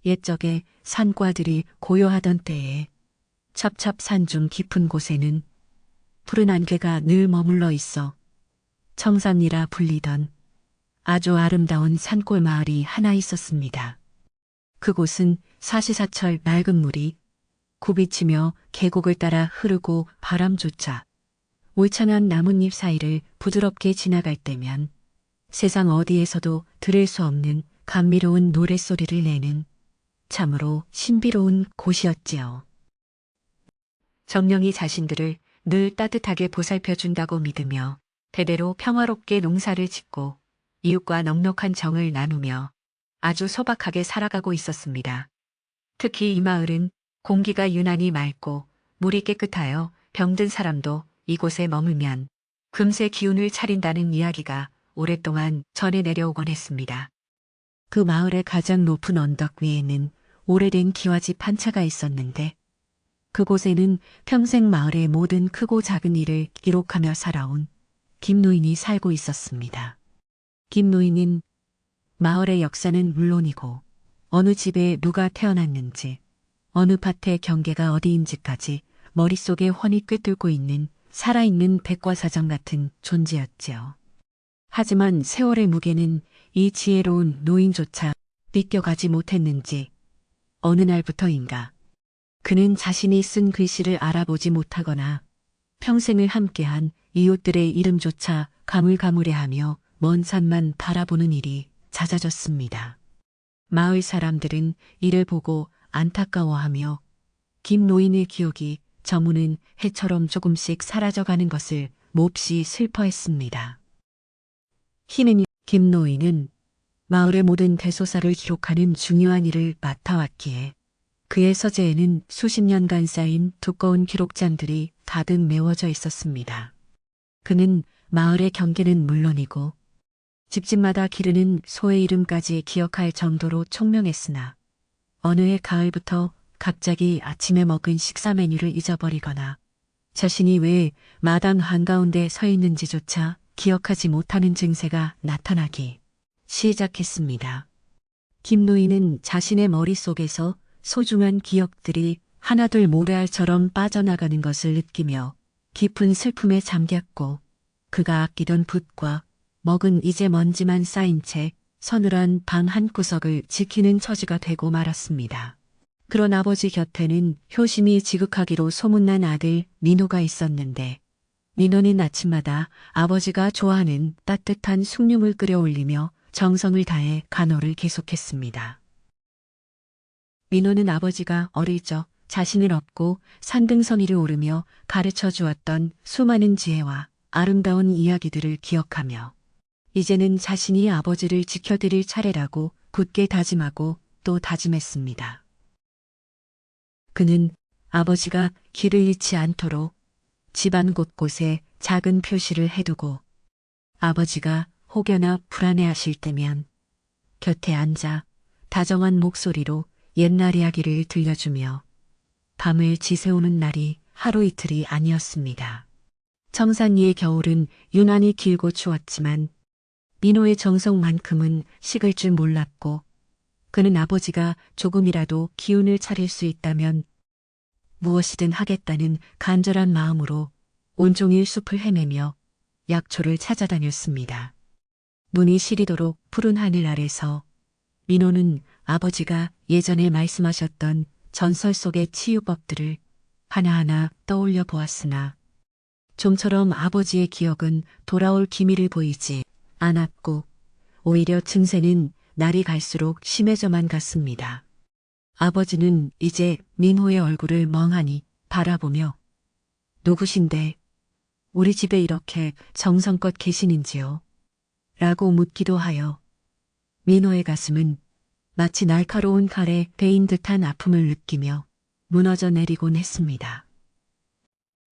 옛적에 산과들이 고요하던 때에 첩첩산 중 깊은 곳에는 푸른 안개가 늘 머물러 있어 청산리라 불리던 아주 아름다운 산골 마을이 하나 있었습니다. 그곳은 사시사철 맑은 물이 굽이치며 계곡을 따라 흐르고 바람조차 울창한 나뭇잎 사이를 부드럽게 지나갈 때면 세상 어디에서도 들을 수 없는 감미로운 노랫소리를 내는 참으로 신비로운 곳이었지요. 정령이 자신들을 늘 따뜻하게 보살펴준다고 믿으며 대대로 평화롭게 농사를 짓고 이웃과 넉넉한 정을 나누며 아주 소박하게 살아가고 있었습니다. 특히 이 마을은 공기가 유난히 맑고 물이 깨끗하여 병든 사람도 이곳에 머물면 금세 기운을 차린다는 이야기가 오랫동안 전해 내려오곤 했습니다. 그 마을의 가장 높은 언덕 위에는 오래된 기와집 한 차가 있었는데 그곳에는 평생 마을의 모든 크고 작은 일을 기록하며 살아온 김 노인이 살고 있었습니다. 김 노인은 마을의 역사는 물론이고 어느 집에 누가 태어났는지 어느 밭의 경계가 어디인지까지 머릿속에 훤히 꿰뚫고 있는 살아있는 백과사전 같은 존재였지요. 하지만 세월의 무게는 이 지혜로운 노인조차 믿겨가지 못했는지 어느 날부터인가 그는 자신이 쓴 글씨를 알아보지 못하거나 평생을 함께한 이웃들의 이름조차 가물가물해하며 먼 산만 바라보는 일이 잦아졌습니다. 마을 사람들은 이를 보고 안타까워하며 김 노인의 기억이 저무는 해처럼 조금씩 사라져가는 것을 몹시 슬퍼했습니다. 희는 김 노인은 마을의 모든 대소사를 기록하는 중요한 일을 맡아왔기에 그의 서재에는 수십 년간 쌓인 두꺼운 기록장들이 가득 메워져 있었습니다. 그는 마을의 경계는 물론이고 집집마다 기르는 소의 이름까지 기억할 정도로 총명했으나 어느 해 가을부터 갑자기 아침에 먹은 식사 메뉴를 잊어버리거나 자신이 왜 마당 한가운데 서 있는지조차 기억하지 못하는 증세가 나타나기 시작했습니다. 김 노인은 자신의 머릿속에서 소중한 기억들이 하나둘 모래알처럼 빠져나가는 것을 느끼며 깊은 슬픔에 잠겼고 그가 아끼던 붓과 먹은 이제 먼지만 쌓인 채 서늘한 방 한구석을 지키는 처지가 되고 말았습니다. 그런 아버지 곁에는 효심이 지극하기로 소문난 아들 민호가 있었는데 민호는 아침마다 아버지가 좋아하는 따뜻한 숭늉을 끓여 올리며 정성을 다해 간호를 계속했습니다. 민호는 아버지가 어릴 적 자신을 업고 산등성 위를 오르며 가르쳐 주었던 수많은 지혜와 아름다운 이야기들을 기억하며 이제는 자신이 아버지를 지켜드릴 차례라고 굳게 다짐하고 또 다짐했습니다. 그는 아버지가 길을 잃지 않도록 집안 곳곳에 작은 표시를 해두고 아버지가 혹여나 불안해하실 때면 곁에 앉아 다정한 목소리로 옛날 이야기를 들려주며 밤을 지새우는 날이 하루 이틀이 아니었습니다. 청산리의 겨울은 유난히 길고 추웠지만 민호의 정성만큼은 식을 줄 몰랐고 그는 아버지가 조금이라도 기운을 차릴 수 있다면 무엇이든 하겠다는 간절한 마음으로 온종일 숲을 헤매며 약초를 찾아다녔습니다. 눈이 시리도록 푸른 하늘 아래서 민호는 아버지가 예전에 말씀하셨던 전설 속의 치유법들을 하나하나 떠올려 보았으나 좀처럼 아버지의 기억은 돌아올 기미를 보이지 않았고 오히려 증세는 날이 갈수록 심해져만 갔습니다. 아버지는 이제 민호의 얼굴을 멍하니 바라보며 누구신데 우리 집에 이렇게 정성껏 계시는지요? 라고 묻기도 하여 민호의 가슴은 마치 날카로운 칼에 베인 듯한 아픔을 느끼며 무너져 내리곤 했습니다.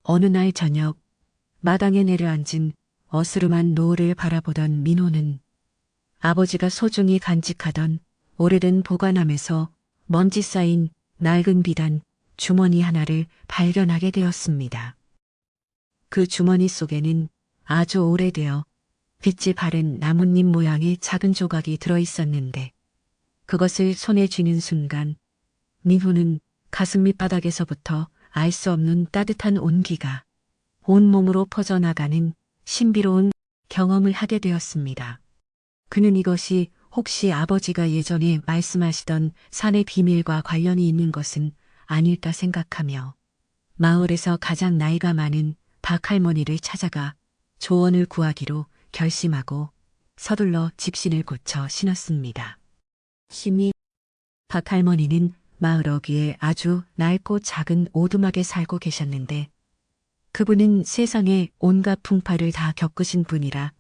어느 날 저녁 마당에 내려앉은 어스름한 노을을 바라보던 민호는 아버지가 소중히 간직하던 오래된 보관함에서 먼지 쌓인 낡은 비단 주머니 하나를 발견하게 되었습니다. 그 주머니 속에는 아주 오래되어 빛이 바른 나뭇잎 모양의 작은 조각이 들어있었는데 그것을 손에 쥐는 순간 민호는 가슴 밑바닥에서부터 알 수 없는 따뜻한 온기가 온몸으로 퍼져나가는 신비로운 경험을 하게 되었습니다. 그는 이것이 혹시 아버지가 예전에 말씀하시던 산의 비밀과 관련이 있는 것은 아닐까 생각하며 마을에서 가장 나이가 많은 박할머니를 찾아가 조언을 구하기로 결심하고 서둘러 집신을 고쳐 신었습니다. 힘이 박할머니는 마을 어귀에 아주 낡고 작은 오두막에 살고 계셨는데 그분은 세상에 온갖 풍파를 다 겪으신 분이라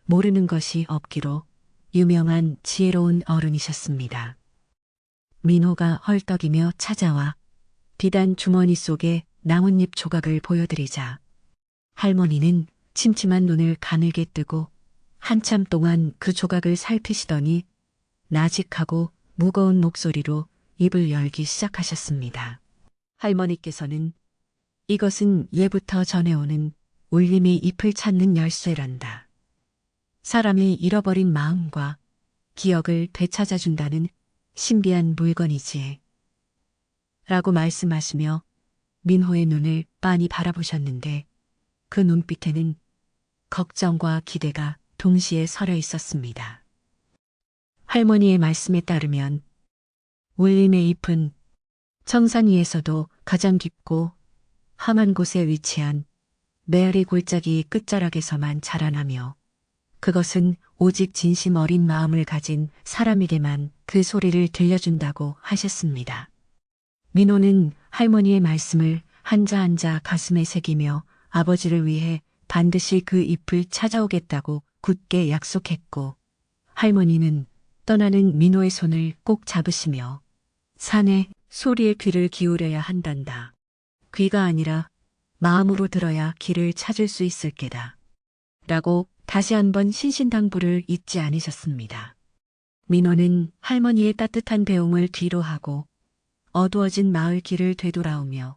모르는 것이 없기로 유명한 지혜로운 어른이셨습니다. 민호가 헐떡이며 찾아와 비단 주머니 속에 나뭇잎 조각을 보여드리자 할머니는 침침한 눈을 가늘게 뜨고 한참 동안 그 조각을 살피시더니 나직하고 무거운 목소리로 입을 열기 시작하셨습니다. 할머니께서는 이것은 예부터 전해오는 울림의 잎을 찾는 열쇠란다. 사람이 잃어버린 마음과 기억을 되찾아준다는 신비한 물건이지. 라고 말씀하시며 민호의 눈을 빤히 바라보셨는데 그 눈빛에는 걱정과 기대가 동시에 서려 있었습니다. 할머니의 말씀에 따르면 울림의 잎은 청산 위에서도 가장 깊고 험한 곳에 위치한 메아리 골짜기 끝자락에서만 자라나며 그것은 오직 진심 어린 마음을 가진 사람에게만 그 소리를 들려준다고 하셨습니다. 민호는 할머니의 말씀을 한자 한자 가슴에 새기며 아버지를 위해 반드시 그 잎을 찾아오겠다고 굳게 약속했고 할머니는 떠나는 민호의 손을 꼭 잡으시며 산의 소리에 귀를 기울여야 한단다. 귀가 아니라 마음으로 들어야 길을 찾을 수 있을 게다. 라고 다시 한번 신신당부를 잊지 않으셨습니다. 민호는 할머니의 따뜻한 배웅을 뒤로하고 어두워진 마을 길을 되돌아오며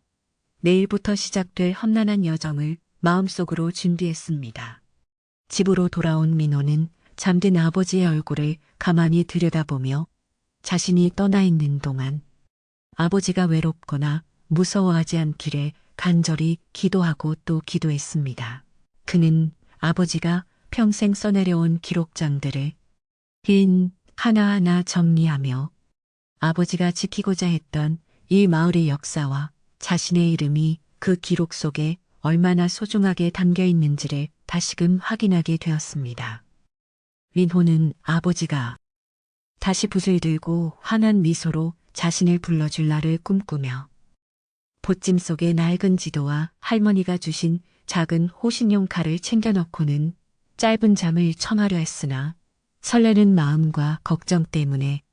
내일부터 시작될 험난한 여정을 마음속으로 준비했습니다. 집으로 돌아온 민호는 잠든 아버지의 얼굴을 가만히 들여다보며 자신이 떠나 있는 동안 아버지가 외롭거나 무서워하지 않기를 간절히 기도하고 또 기도했습니다. 그는 아버지가 평생 써내려온 기록장들을 긴 하나하나 정리하며 아버지가 지키고자 했던 이 마을의 역사와 자신의 이름이 그 기록 속에 얼마나 소중하게 담겨 있는지를 다시금 확인하게 되었습니다. 민호는 아버지가 다시 붓을 들고 환한 미소로 자신을 불러줄 날을 꿈꾸며 보찜 속의 낡은 지도와 할머니가 주신 작은 호신용 칼을 챙겨넣고는 짧은 잠을 청하려 했으나 설레는 마음과 걱정 때문에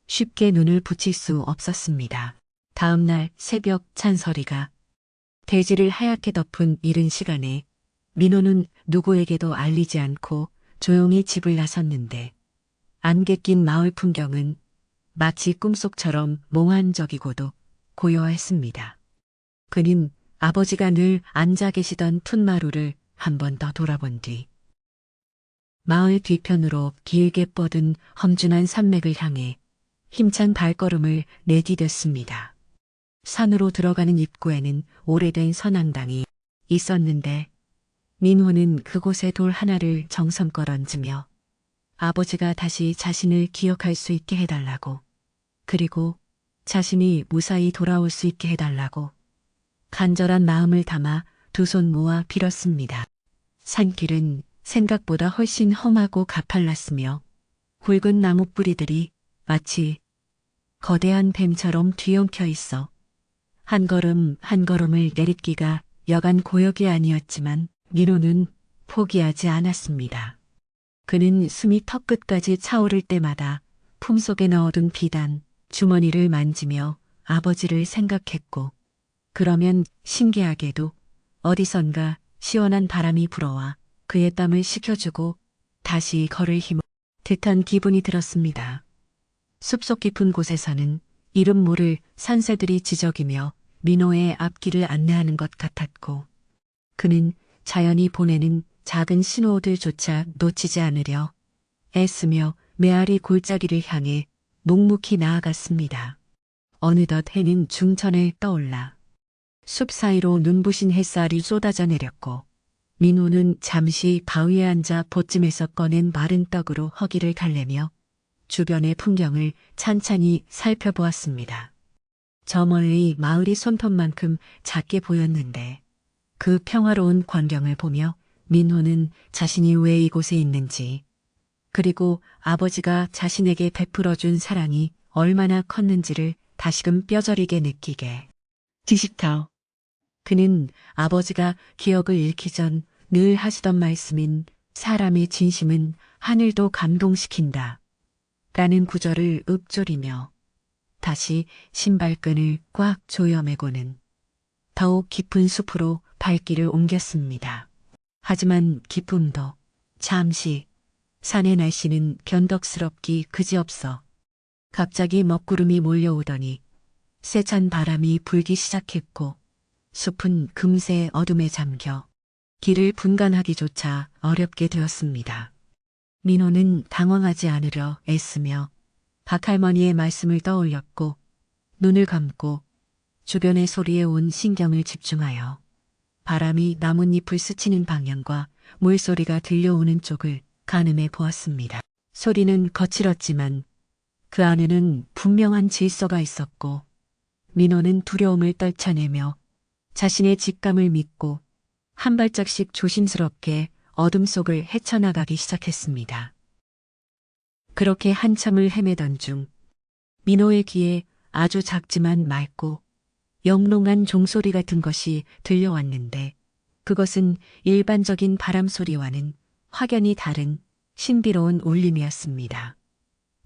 쉽게 눈을 붙일 수 없었습니다. 다음 날 새벽 찬소리가 대지를 하얗게 덮은 이른 시간에 민호는 누구에게도 알리지 않고 조용히 집을 나섰는데 안개 낀 마을 풍경은 마치 꿈속처럼 몽환적이고도 고요했습니다. 그는 아버지가 늘 앉아 계시던 툇마루를 한 번 더 돌아본 뒤 마을 뒤편으로 길게 뻗은 험준한 산맥을 향해 힘찬 발걸음을 내디뎠습니다. 산으로 들어가는 입구에는 오래된 선앙당이 있었는데 민호는 그곳에 돌 하나를 정성껏 얹으며 아버지가 다시 자신을 기억할 수 있게 해달라고 그리고 자신이 무사히 돌아올 수 있게 해달라고 간절한 마음을 담아 두 손 모아 빌었습니다. 산길은 생각보다 훨씬 험하고 가팔랐으며 굵은 나무 뿌리들이 마치 거대한 뱀처럼 뒤엉켜 있어 한 걸음 한 걸음을 내딛기가 여간 고역이 아니었지만 민호는 포기하지 않았습니다. 그는 숨이 턱끝까지 차오를 때마다 품속에 넣어둔 비단, 주머니를 만지며 아버지를 생각했고 그러면 신기하게도 어디선가 시원한 바람이 불어와 그의 땀을 식혀주고 다시 걸을 힘을 듯한 기분이 들었습니다. 숲속 깊은 곳에서는 이름 모를 산새들이 지저귀며 민호의 앞길을 안내하는 것 같았고 그는 자연이 보내는 작은 신호들조차 놓치지 않으려 애쓰며 메아리 골짜기를 향해 묵묵히 나아갔습니다. 어느덧 해는 중천에 떠올라 숲 사이로 눈부신 햇살이 쏟아져 내렸고 민호는 잠시 바위에 앉아 보쯤에서 꺼낸 마른 떡으로 허기를 달래며 주변의 풍경을 찬찬히 살펴보았습니다. 저 멀리 마을이 손톱만큼 작게 보였는데 그 평화로운 광경을 보며 민호는 자신이 왜 이곳에 있는지, 그리고 아버지가 자신에게 베풀어준 사랑이 얼마나 컸는지를 다시금 뼈저리게 느끼게 되시다. 그는 아버지가 기억을 잃기 전 늘 하시던 말씀인 사람의 진심은 하늘도 감동시킨다 라는 구절을 읊조리며 다시 신발끈을 꽉 조여매고는 더욱 깊은 숲으로 발길을 옮겼습니다. 하지만 기쁨도 잠시, 산의 날씨는 변덕스럽기 그지없어 갑자기 먹구름이 몰려오더니 세찬 바람이 불기 시작했고 숲은 금세 어둠에 잠겨 길을 분간하기조차 어렵게 되었습니다. 민호는 당황하지 않으려 애쓰며 박할머니의 말씀을 떠올렸고 눈을 감고 주변의 소리에 온 신경을 집중하여 바람이 나뭇잎을 스치는 방향과 물소리가 들려오는 쪽을 가늠해 보았습니다. 소리는 거칠었지만 그 안에는 분명한 질서가 있었고 민호는 두려움을 떨쳐내며 자신의 직감을 믿고 한 발짝씩 조심스럽게 어둠 속을 헤쳐나가기 시작했습니다. 그렇게 한참을 헤매던 중 민호의 귀에 아주 작지만 맑고 영롱한 종소리 같은 것이 들려왔는데 그것은 일반적인 바람 소리와는 확연히 다른 신비로운 울림이었습니다.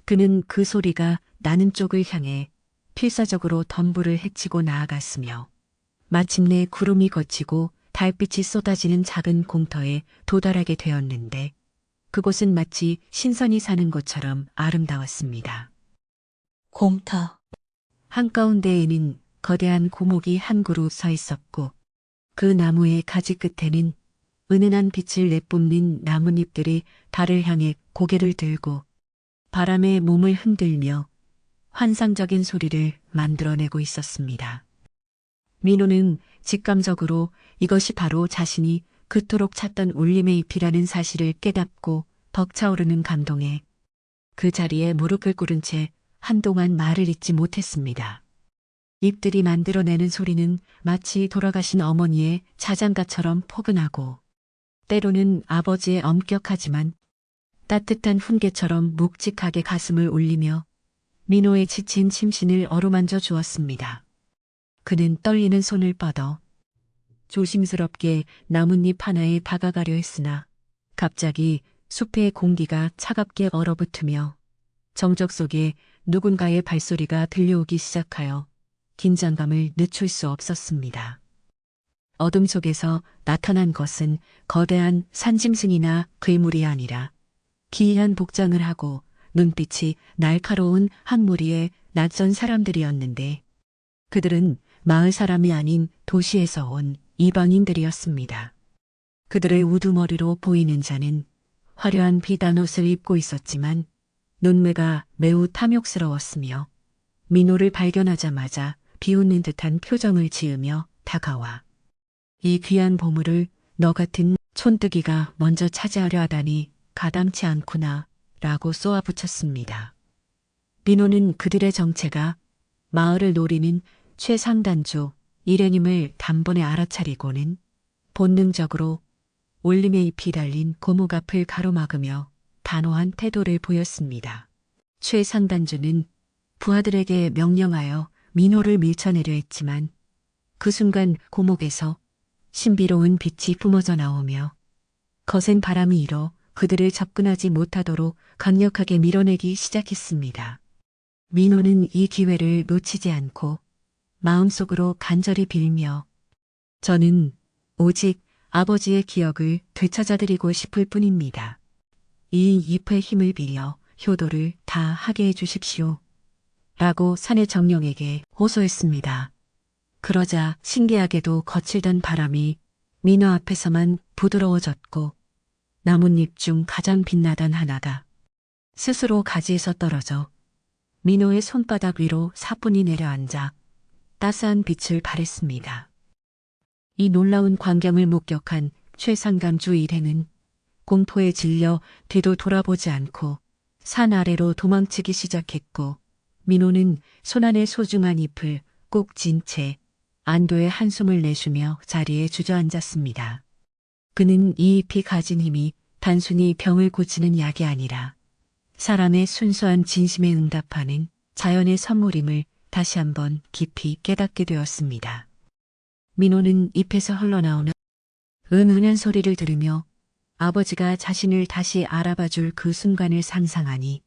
그는 그 소리가 나는 쪽을 향해 필사적으로 덤불을 헤치고 나아갔으며 마침내 구름이 걷히고 달빛이 쏟아지는 작은 공터에 도달하게 되었는데 그곳은 마치 신선이 사는 것처럼 아름다웠습니다. 공터. 한가운데에는 거대한 고목이 한 그루 서 있었고 그 나무의 가지 끝에는 은은한 빛을 내뿜는 나뭇잎들이 달을 향해 고개를 들고 바람에 몸을 흔들며 환상적인 소리를 만들어내고 있었습니다. 민호는 직감적으로 이것이 바로 자신이 그토록 찾던 울림의 잎이라는 사실을 깨닫고 벅차오르는 감동에 그 자리에 무릎을 꿇은 채 한동안 말을 잇지 못했습니다. 잎들이 만들어내는 소리는 마치 돌아가신 어머니의 자장가처럼 포근하고 때로는 아버지의 엄격하지만 따뜻한 훈계처럼 묵직하게 가슴을 울리며 민호의 지친 심신을 어루만져 주었습니다. 그는 떨리는 손을 뻗어 조심스럽게 나뭇잎 하나에 박아가려 했으나 갑자기 숲의 공기가 차갑게 얼어붙으며 정적 속에 누군가의 발소리가 들려오기 시작하여 긴장감을 늦출 수 없었습니다. 어둠 속에서 나타난 것은 거대한 산짐승이나 괴물이 아니라 기이한 복장을 하고 눈빛이 날카로운 한 무리의 낯선 사람들이었는데 그들은 마을 사람이 아닌 도시에서 온 이방인들이었습니다. 그들의 우두머리로 보이는 자는 화려한 비단 옷을 입고 있었지만 눈매가 매우 탐욕스러웠으며 민호를 발견하자마자 비웃는 듯한 표정을 지으며 다가와 이 귀한 보물을 너 같은 촌뜨기가 먼저 차지하려 하다니 가담치 않구나 라고 쏘아붙였습니다. 민호는 그들의 정체가 마을을 노리는 최상단주 이래님을 단번에 알아차리고는 본능적으로 울림의 잎이 달린 고목 앞을 가로막으며 단호한 태도를 보였습니다. 최상단주는 부하들에게 명령하여 민호를 밀쳐내려 했지만 그 순간 고목에서 신비로운 빛이 뿜어져 나오며 거센 바람이 일어 그들을 접근하지 못하도록 강력하게 밀어내기 시작했습니다. 민호는 이 기회를 놓치지 않고 마음속으로 간절히 빌며 저는 오직 아버지의 기억을 되찾아드리고 싶을 뿐입니다. 이 잎의 힘을 빌려 효도를 다 하게 해주십시오. 라고 사내 정령에게 호소했습니다. 그러자 신기하게도 거칠던 바람이 민호 앞에서만 부드러워졌고 나뭇잎 중 가장 빛나던 하나가 스스로 가지에서 떨어져 민호의 손바닥 위로 사뿐히 내려앉아 따스한 빛을 발했습니다. 이 놀라운 광경을 목격한 최상감주 일행은 공포에 질려 뒤도 돌아보지 않고 산 아래로 도망치기 시작했고, 민호는 손안의 소중한 잎을 꼭 쥔 채 안도의 한숨을 내쉬며 자리에 주저앉았습니다. 그는 이 잎이 가진 힘이 단순히 병을 고치는 약이 아니라 사람의 순수한 진심에 응답하는 자연의 선물임을 다시 한번 깊이 깨닫게 되었습니다. 민호는 잎에서 흘러나오는 은은한 소리를 들으며 아버지가 자신을 다시 알아봐줄 그 순간을 상상하니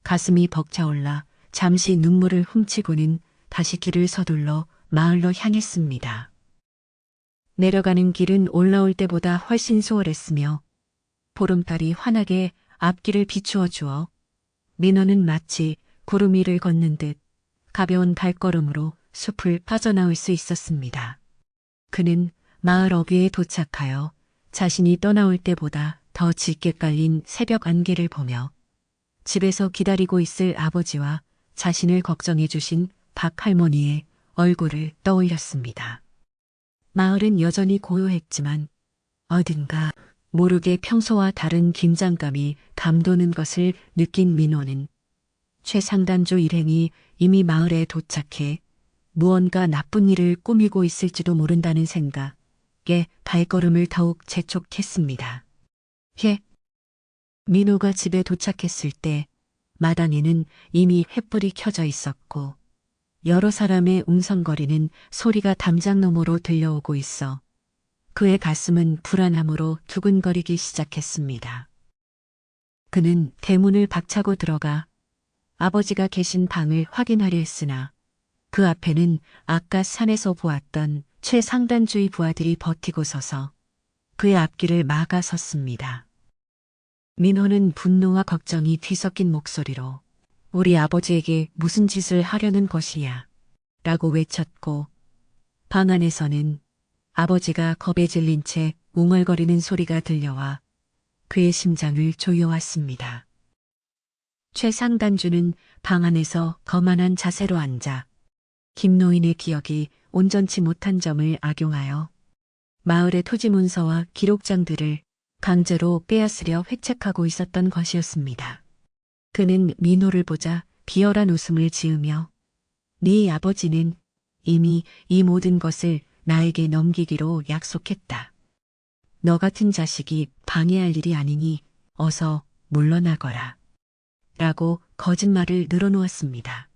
가슴이 벅차올라 잠시 눈물을 훔치고는 다시 길을 서둘러 마을로 향했습니다. 내려가는 길은 올라올 때보다 훨씬 수월했으며 보름달이 환하게 앞길을 비추어 주어 민호는 마치 구름 위를 걷는 듯 가벼운 발걸음으로 숲을 빠져나올 수 있었습니다. 그는 마을 어귀에 도착하여 자신이 떠나올 때보다 더 짙게 깔린 새벽 안개를 보며 집에서 기다리고 있을 아버지와 자신을 걱정해 주신 박 할머니의 얼굴을 떠올렸습니다. 마을은 여전히 고요했지만 어딘가 모르게 평소와 다른 긴장감이 감도는 것을 느낀 민호는 최상단조 일행이 이미 마을에 도착해 무언가 나쁜 일을 꾸미고 있을지도 모른다는 생각에 발걸음을 더욱 재촉했습니다. 민호가 집에 도착했을 때 마당에는 이미 횃불이 켜져 있었고 여러 사람의 웅성거리는 소리가 담장 너머로 들려오고 있어 그의 가슴은 불안함으로 두근거리기 시작했습니다. 그는 대문을 박차고 들어가 아버지가 계신 방을 확인하려 했으나 그 앞에는 아까 산에서 보았던 최상단주의 부하들이 버티고 서서 그의 앞길을 막아 섰습니다. 민호는 분노와 걱정이 뒤섞인 목소리로 우리 아버지에게 무슨 짓을 하려는 것이야 라고 외쳤고 방 안에서는 아버지가 겁에 질린 채 웅얼거리는 소리가 들려와 그의 심장을 조여왔습니다. 최상단주는 방 안에서 거만한 자세로 앉아 김노인의 기억이 온전치 못한 점을 악용하여 마을의 토지 문서와 기록장들을 강제로 빼앗으려 획책하고 있었던 것이었습니다. 그는 민호를 보자 비열한 웃음을 지으며 네 아버지는 이미 이 모든 것을 나에게 넘기기로 약속했다. 너 같은 자식이 방해할 일이 아니니 어서 물러나거라. 라고 거짓말을 늘어놓았습니다.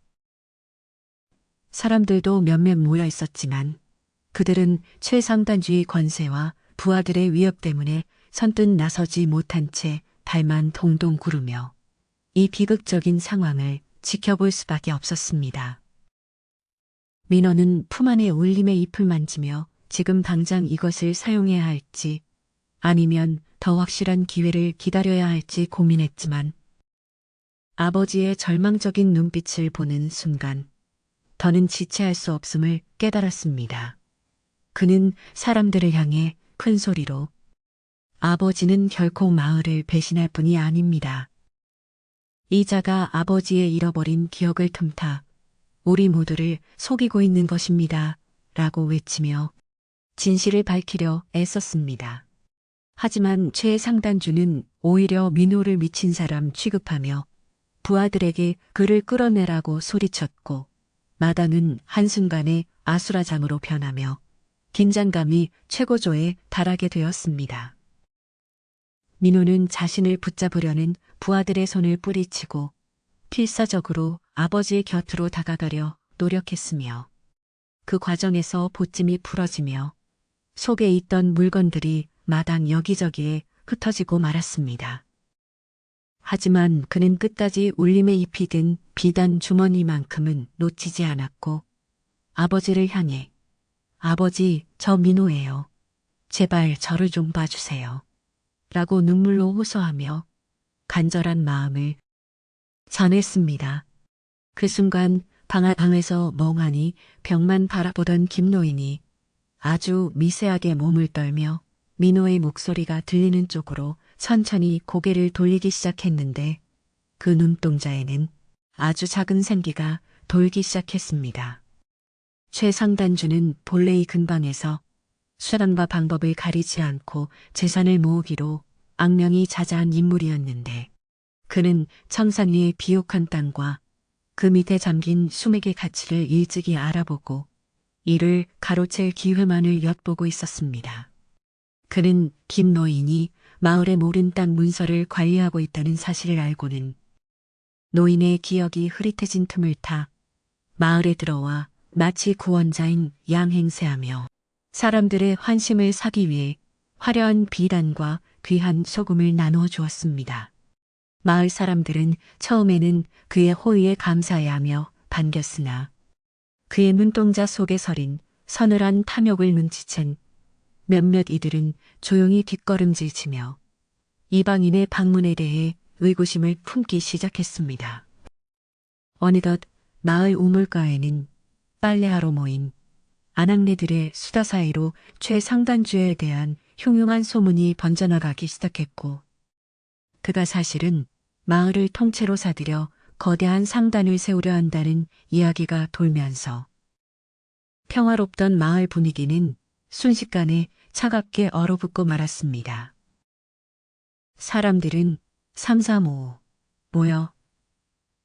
사람들도 몇몇 모여 있었지만 그들은 최상단주의 권세와 부하들의 위협 때문에 선뜻 나서지 못한 채 발만 동동 구르며 이 비극적인 상황을 지켜볼 수밖에 없었습니다. 민호는 품 안에 울림의 잎을 만지며 지금 당장 이것을 사용해야 할지 아니면 더 확실한 기회를 기다려야 할지 고민했지만 아버지의 절망적인 눈빛을 보는 순간 더는 지체할 수 없음을 깨달았습니다. 그는 사람들을 향해 큰 소리로 아버지는 결코 마을을 배신할 분이 아닙니다. 이 자가 아버지의 잃어버린 기억을 틈타 우리 모두를 속이고 있는 것입니다. 라고 외치며 진실을 밝히려 애썼습니다. 하지만 최상단주는 오히려 민호를 미친 사람 취급하며 부하들에게 그를 끌어내라고 소리쳤고 마당은 한순간에 아수라장으로 변하며 긴장감이 최고조에 달하게 되었습니다. 민호는 자신을 붙잡으려는 부하들의 손을 뿌리치고 필사적으로 아버지의 곁으로 다가가려 노력했으며 그 과정에서 보찜이 풀어지며 속에 있던 물건들이 마당 여기저기에 흩어지고 말았습니다. 하지만 그는 끝까지 울림에 잎이 든 비단 주머니만큼은 놓치지 않았고 아버지를 향해 아버지, 저 민호예요. 제발 저를 좀 봐주세요. 라고 눈물로 호소하며 간절한 마음을 전했습니다. 그 순간 방에서 멍하니 벽만 바라보던 김노인이 아주 미세하게 몸을 떨며 민호의 목소리가 들리는 쪽으로 천천히 고개를 돌리기 시작했는데 그 눈동자에는 아주 작은 생기가 돌기 시작했습니다. 최상단주는 본래 이 근방에서 수단과 방법을 가리지 않고 재산을 모으기로 악명이 자자한 인물이었는데 그는 청산리의 비옥한 땅과 그 밑에 잠긴 수맥의 가치를 일찍이 알아보고 이를 가로챌 기회만을 엿보고 있었습니다. 그는 김 노인이 마을의 모른 땅 문서를 관리하고 있다는 사실을 알고는 노인의 기억이 흐릿해진 틈을 타 마을에 들어와 마치 구원자인 양행세하며 사람들의 환심을 사기 위해 화려한 비단과 귀한 소금을 나누어 주었습니다. 마을 사람들은 처음에는 그의 호의에 감사해하며 반겼으나 그의 눈동자 속에 서린 서늘한 탐욕을 눈치챈 몇몇 이들은 조용히 뒷걸음질치며 이방인의 방문에 대해 의구심을 품기 시작했습니다. 어느덧 마을 우물가에는 빨래하러 모인 아낙네들의 수다 사이로 최상단주에 대한 흉흉한 소문이 번져나가기 시작했고 그가 사실은 마을을 통째로 사들여 거대한 상단을 세우려 한다는 이야기가 돌면서 평화롭던 마을 분위기는 순식간에 차갑게 얼어붙고 말았습니다. 사람들은 삼삼오오 모여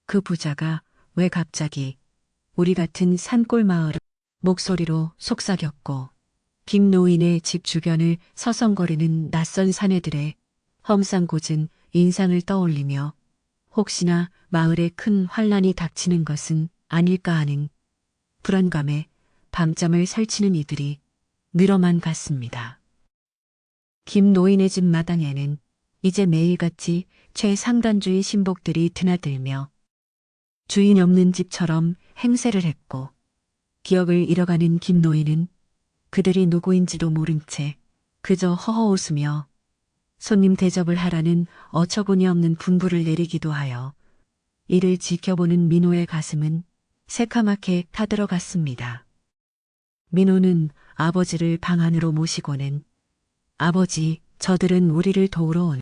그 부자가 왜 갑자기 우리 같은 산골 마을을 목소리로 속삭였고 김노인의 집 주변을 서성거리는 낯선 사내들의 험상궂은 인상을 떠올리며 혹시나 마을에 큰 환란이 닥치는 것은 아닐까 하는 불안감에 밤잠을 설치는 이들이 늘어만 갔습니다. 김노인의 집 마당에는 이제 매일같이 최상단주의 신복들이 드나들며 주인 없는 집처럼 행세를 했고 기억을 잃어가는 김노인은 그들이 누구인지도 모른 채 그저 허허 웃으며 손님 대접을 하라는 어처구니 없는 분부를 내리기도 하여 이를 지켜보는 민호의 가슴은 새카맣게 타들어갔습니다. 민호는 아버지를 방 안으로 모시고는 아버지, 저들은 우리를 도우러 온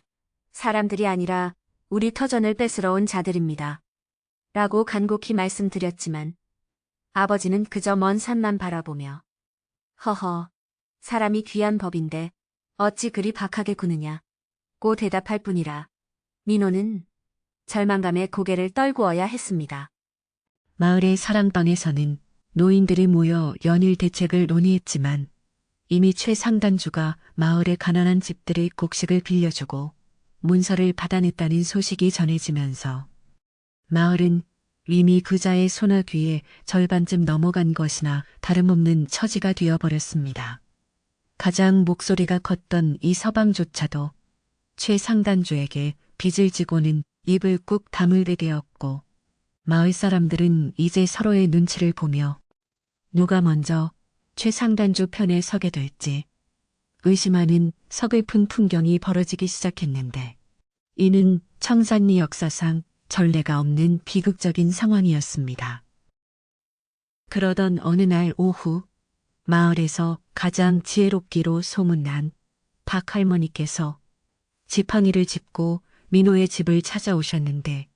사람들이 아니라 우리 터전을 뺏으러 온 자들입니다. 라고 간곡히 말씀드렸지만 아버지는 그저 먼 산만 바라보며 허허, 사람이 귀한 법인데 어찌 그리 박하게 구느냐 고 대답할 뿐이라 민호는 절망감에 고개를 떨구어야 했습니다. 마을의 사랑방에서는 노인들이 모여 연일 대책을 논의했지만 이미 최상단주가 마을의 가난한 집들의 곡식을 빌려주고 문서를 받아냈다는 소식이 전해지면서 마을은 이미 그자의 소나귀에 절반쯤 넘어간 것이나 다름없는 처지가 되어버렸습니다. 가장 목소리가 컸던 이 서방조차도 최상단주에게 빚을 지고는 입을 꾹 다물게 되었고 마을 사람들은 이제 서로의 눈치를 보며 누가 먼저 최상단주 편에 서게 될지 의심하는 서글픈 풍경이 벌어지기 시작했는데 이는 청산리 역사상 전례가 없는 비극적인 상황이었습니다. 그러던 어느 날 오후 마을에서 가장 지혜롭기로 소문난 박 할머니께서 지팡이를 짚고 민호의 집을 찾아오셨는데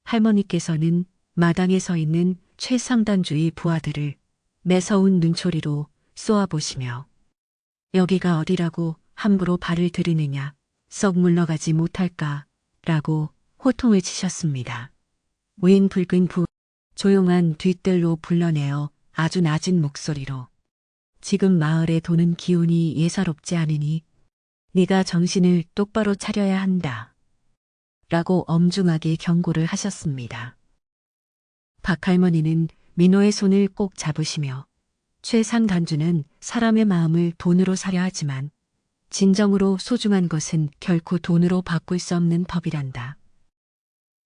할머니께서는 마당에 서 있는 최상단주의 부하들을 매서운 눈초리로 쏘아보시며 여기가 어디라고 함부로 발을 들이느냐 썩 물러가지 못할까 라고 호통을 치셨습니다. 윈 붉은 부 조용한 뒷뜰로 불러내어 아주 낮은 목소리로 지금 마을에 도는 기운이 예사롭지 않으니 네가 정신을 똑바로 차려야 한다. 라고 엄중하게 경고를 하셨습니다. 박할머니는 민호의 손을 꼭 잡으시며 최상단주는 사람의 마음을 돈으로 사려 하지만 진정으로 소중한 것은 결코 돈으로 바꿀 수 없는 법이란다.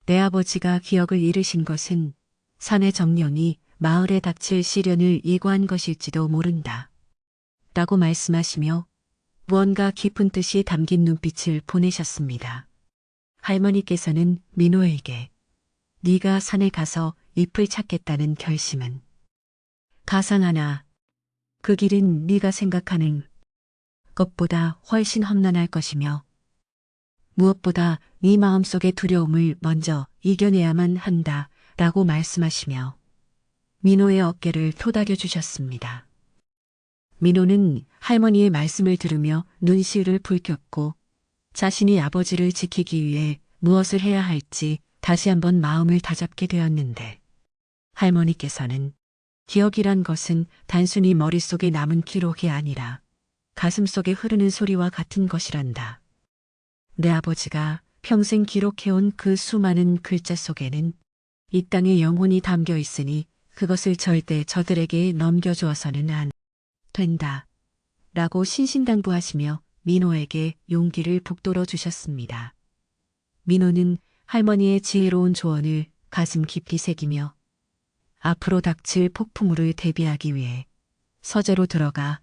내 아버지가 기억을 잃으신 것은 사내 정령이 마을에 닥칠 시련을 예고한 것일지도 모른다. 라고 말씀하시며 무언가 깊은 뜻이 담긴 눈빛을 보내셨습니다. 할머니께서는 민호에게 네가 산에 가서 잎을 찾겠다는 결심은 가상하나 그 길은 네가 생각하는 것보다 훨씬 험난할 것이며 무엇보다 네 마음속의 두려움을 먼저 이겨내야만 한다 라고 말씀하시며 민호의 어깨를 토닥여 주셨습니다. 민호는 할머니의 말씀을 들으며 눈시울을 붉혔고 자신이 아버지를 지키기 위해 무엇을 해야 할지 다시 한번 마음을 다잡게 되었는데 할머니께서는 기억이란 것은 단순히 머릿속에 남은 기록이 아니라 가슴속에 흐르는 소리와 같은 것이란다. 내 아버지가 평생 기록해온 그 수많은 글자 속에는 이 땅의 영혼이 담겨 있으니 그것을 절대 저들에게 넘겨주어서는 안 된다. 라고 신신당부하시며 민호에게 용기를 북돋워 주셨습니다. 민호는 할머니의 지혜로운 조언을 가슴 깊이 새기며 앞으로 닥칠 폭풍우를 대비하기 위해 서재로 들어가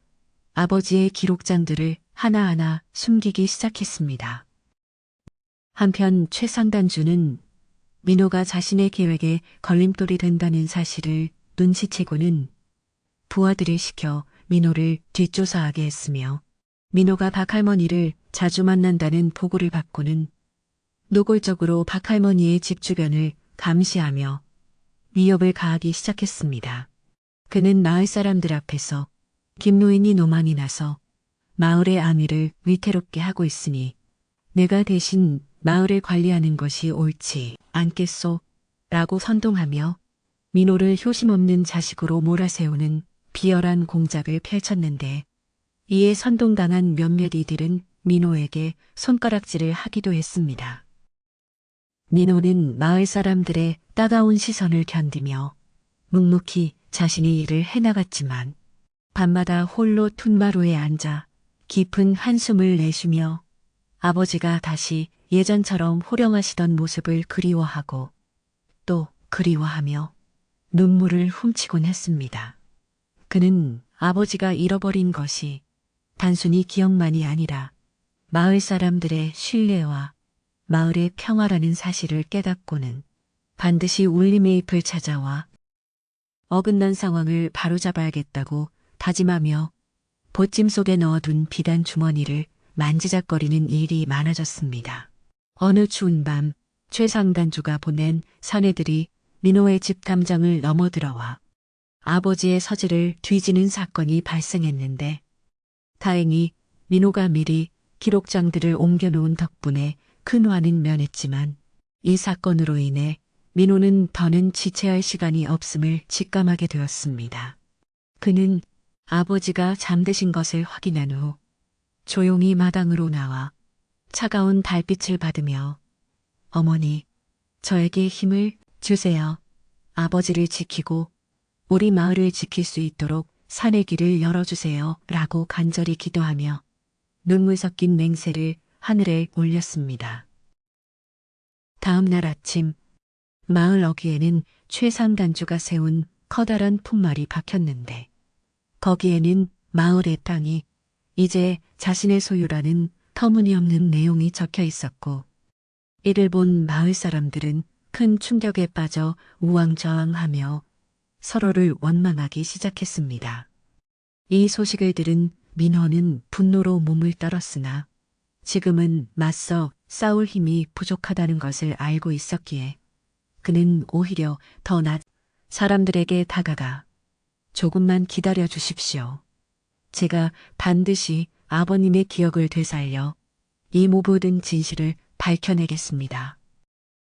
아버지의 기록장들을 하나하나 숨기기 시작했습니다. 한편 최상단주는 민호가 자신의 계획에 걸림돌이 된다는 사실을 눈치채고는 부하들을 시켜 민호를 뒷조사하게 했으며 민호가 박할머니를 자주 만난다는 보고를 받고는 노골적으로 박할머니의 집 주변을 감시하며 위협을 가하기 시작했습니다. 그는 마을 사람들 앞에서 김노인이 노망이 나서 마을의 안위를 위태롭게 하고 있으니 내가 대신 마을을 관리하는 것이 옳지 않겠소? 라고 선동하며 민호를 효심 없는 자식으로 몰아세우는 비열한 공작을 펼쳤는데 이에 선동당한 몇몇 이들은 민호에게 손가락질을 하기도 했습니다. 민호는 마을 사람들의 따가운 시선을 견디며 묵묵히 자신의 일을 해나갔지만 밤마다 홀로 툰마루에 앉아 깊은 한숨을 내쉬며 아버지가 다시 예전처럼 호령하시던 모습을 그리워하고 또 그리워하며 눈물을 훔치곤 했습니다. 그는 아버지가 잃어버린 것이 단순히 기억만이 아니라 마을 사람들의 신뢰와 마을의 평화라는 사실을 깨닫고는 반드시 울림의 잎을 찾아와 어긋난 상황을 바로잡아야겠다고 다짐하며 보찜 속에 넣어둔 비단 주머니를 만지작거리는 일이 많아졌습니다. 어느 추운 밤 최상단주가 보낸 사내들이 민호의 집 담장을 넘어들어와 아버지의 서재를 뒤지는 사건이 발생했는데 다행히 민호가 미리 기록장들을 옮겨놓은 덕분에 큰 화는 면했지만 이 사건으로 인해 민호는 더는 지체할 시간이 없음을 직감하게 되었습니다. 그는 아버지가 잠드신 것을 확인한 후 조용히 마당으로 나와 차가운 달빛을 받으며 어머니, 저에게 힘을 주세요. 아버지를 지키고 우리 마을을 지킬 수 있도록 산의 길을 열어주세요. 라고 간절히 기도하며 눈물 섞인 맹세를 하늘에 올렸습니다. 다음 날 아침 마을 어귀에는 최상단주가 세운 커다란 푯말이 박혔는데 거기에는 마을의 땅이 이제 자신의 소유라는 터무니없는 내용이 적혀 있었고 이를 본 마을 사람들은 큰 충격에 빠져 우왕좌왕하며 서로를 원망하기 시작했습니다. 이 소식을 들은 민호는 분노로 몸을 떨었으나 지금은 맞서 싸울 힘이 부족하다는 것을 알고 있었기에 그는 오히려 더 낫 사람들에게 다가가 조금만 기다려 주십시오. 제가 반드시 아버님의 기억을 되살려 이 모든 진실을 밝혀내겠습니다.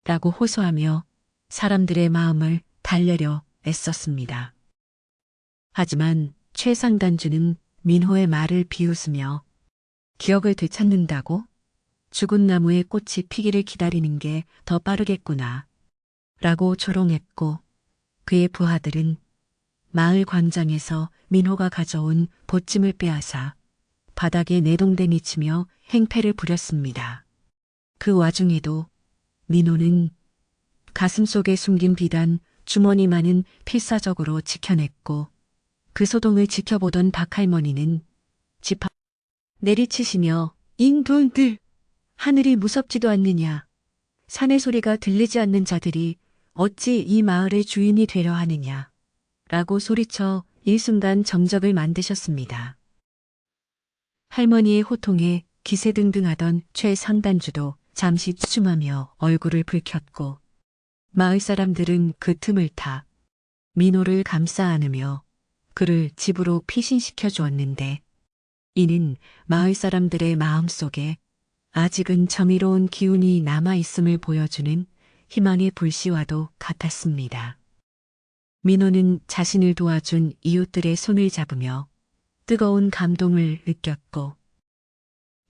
라고 호소하며 사람들의 마음을 달래려 애썼습니다. 하지만 최상단주는 민호의 말을 비웃으며 기억을 되찾는다고? 죽은 나무에 꽃이 피기를 기다리는 게 더 빠르겠구나. 라고 조롱했고 그의 부하들은 마을 광장에서 민호가 가져온 보찜을 빼앗아 바닥에 내동댕이 치며 행패를 부렸습니다. 그 와중에도 민호는 가슴속에 숨긴 비단 주머니만은 필사적으로 지켜냈고 그 소동을 지켜보던 박할머니는 집 앞 내리치시며 인분들 하늘이 무섭지도 않느냐. 산의 소리가 들리지 않는 자들이 어찌 이 마을의 주인이 되려 하느냐. 라고 소리쳐 일순간 정적을 만드셨습니다. 할머니의 호통에 기세등등하던 최상단주도 잠시 주춤하며 얼굴을 붉혔고 마을 사람들은 그 틈을 타 민호를 감싸 안으며 그를 집으로 피신시켜 주었는데 이는 마을 사람들의 마음속에 아직은 정의로운 기운이 남아있음을 보여주는 희망의 불씨와도 같았습니다. 민호는 자신을 도와준 이웃들의 손을 잡으며 뜨거운 감동을 느꼈고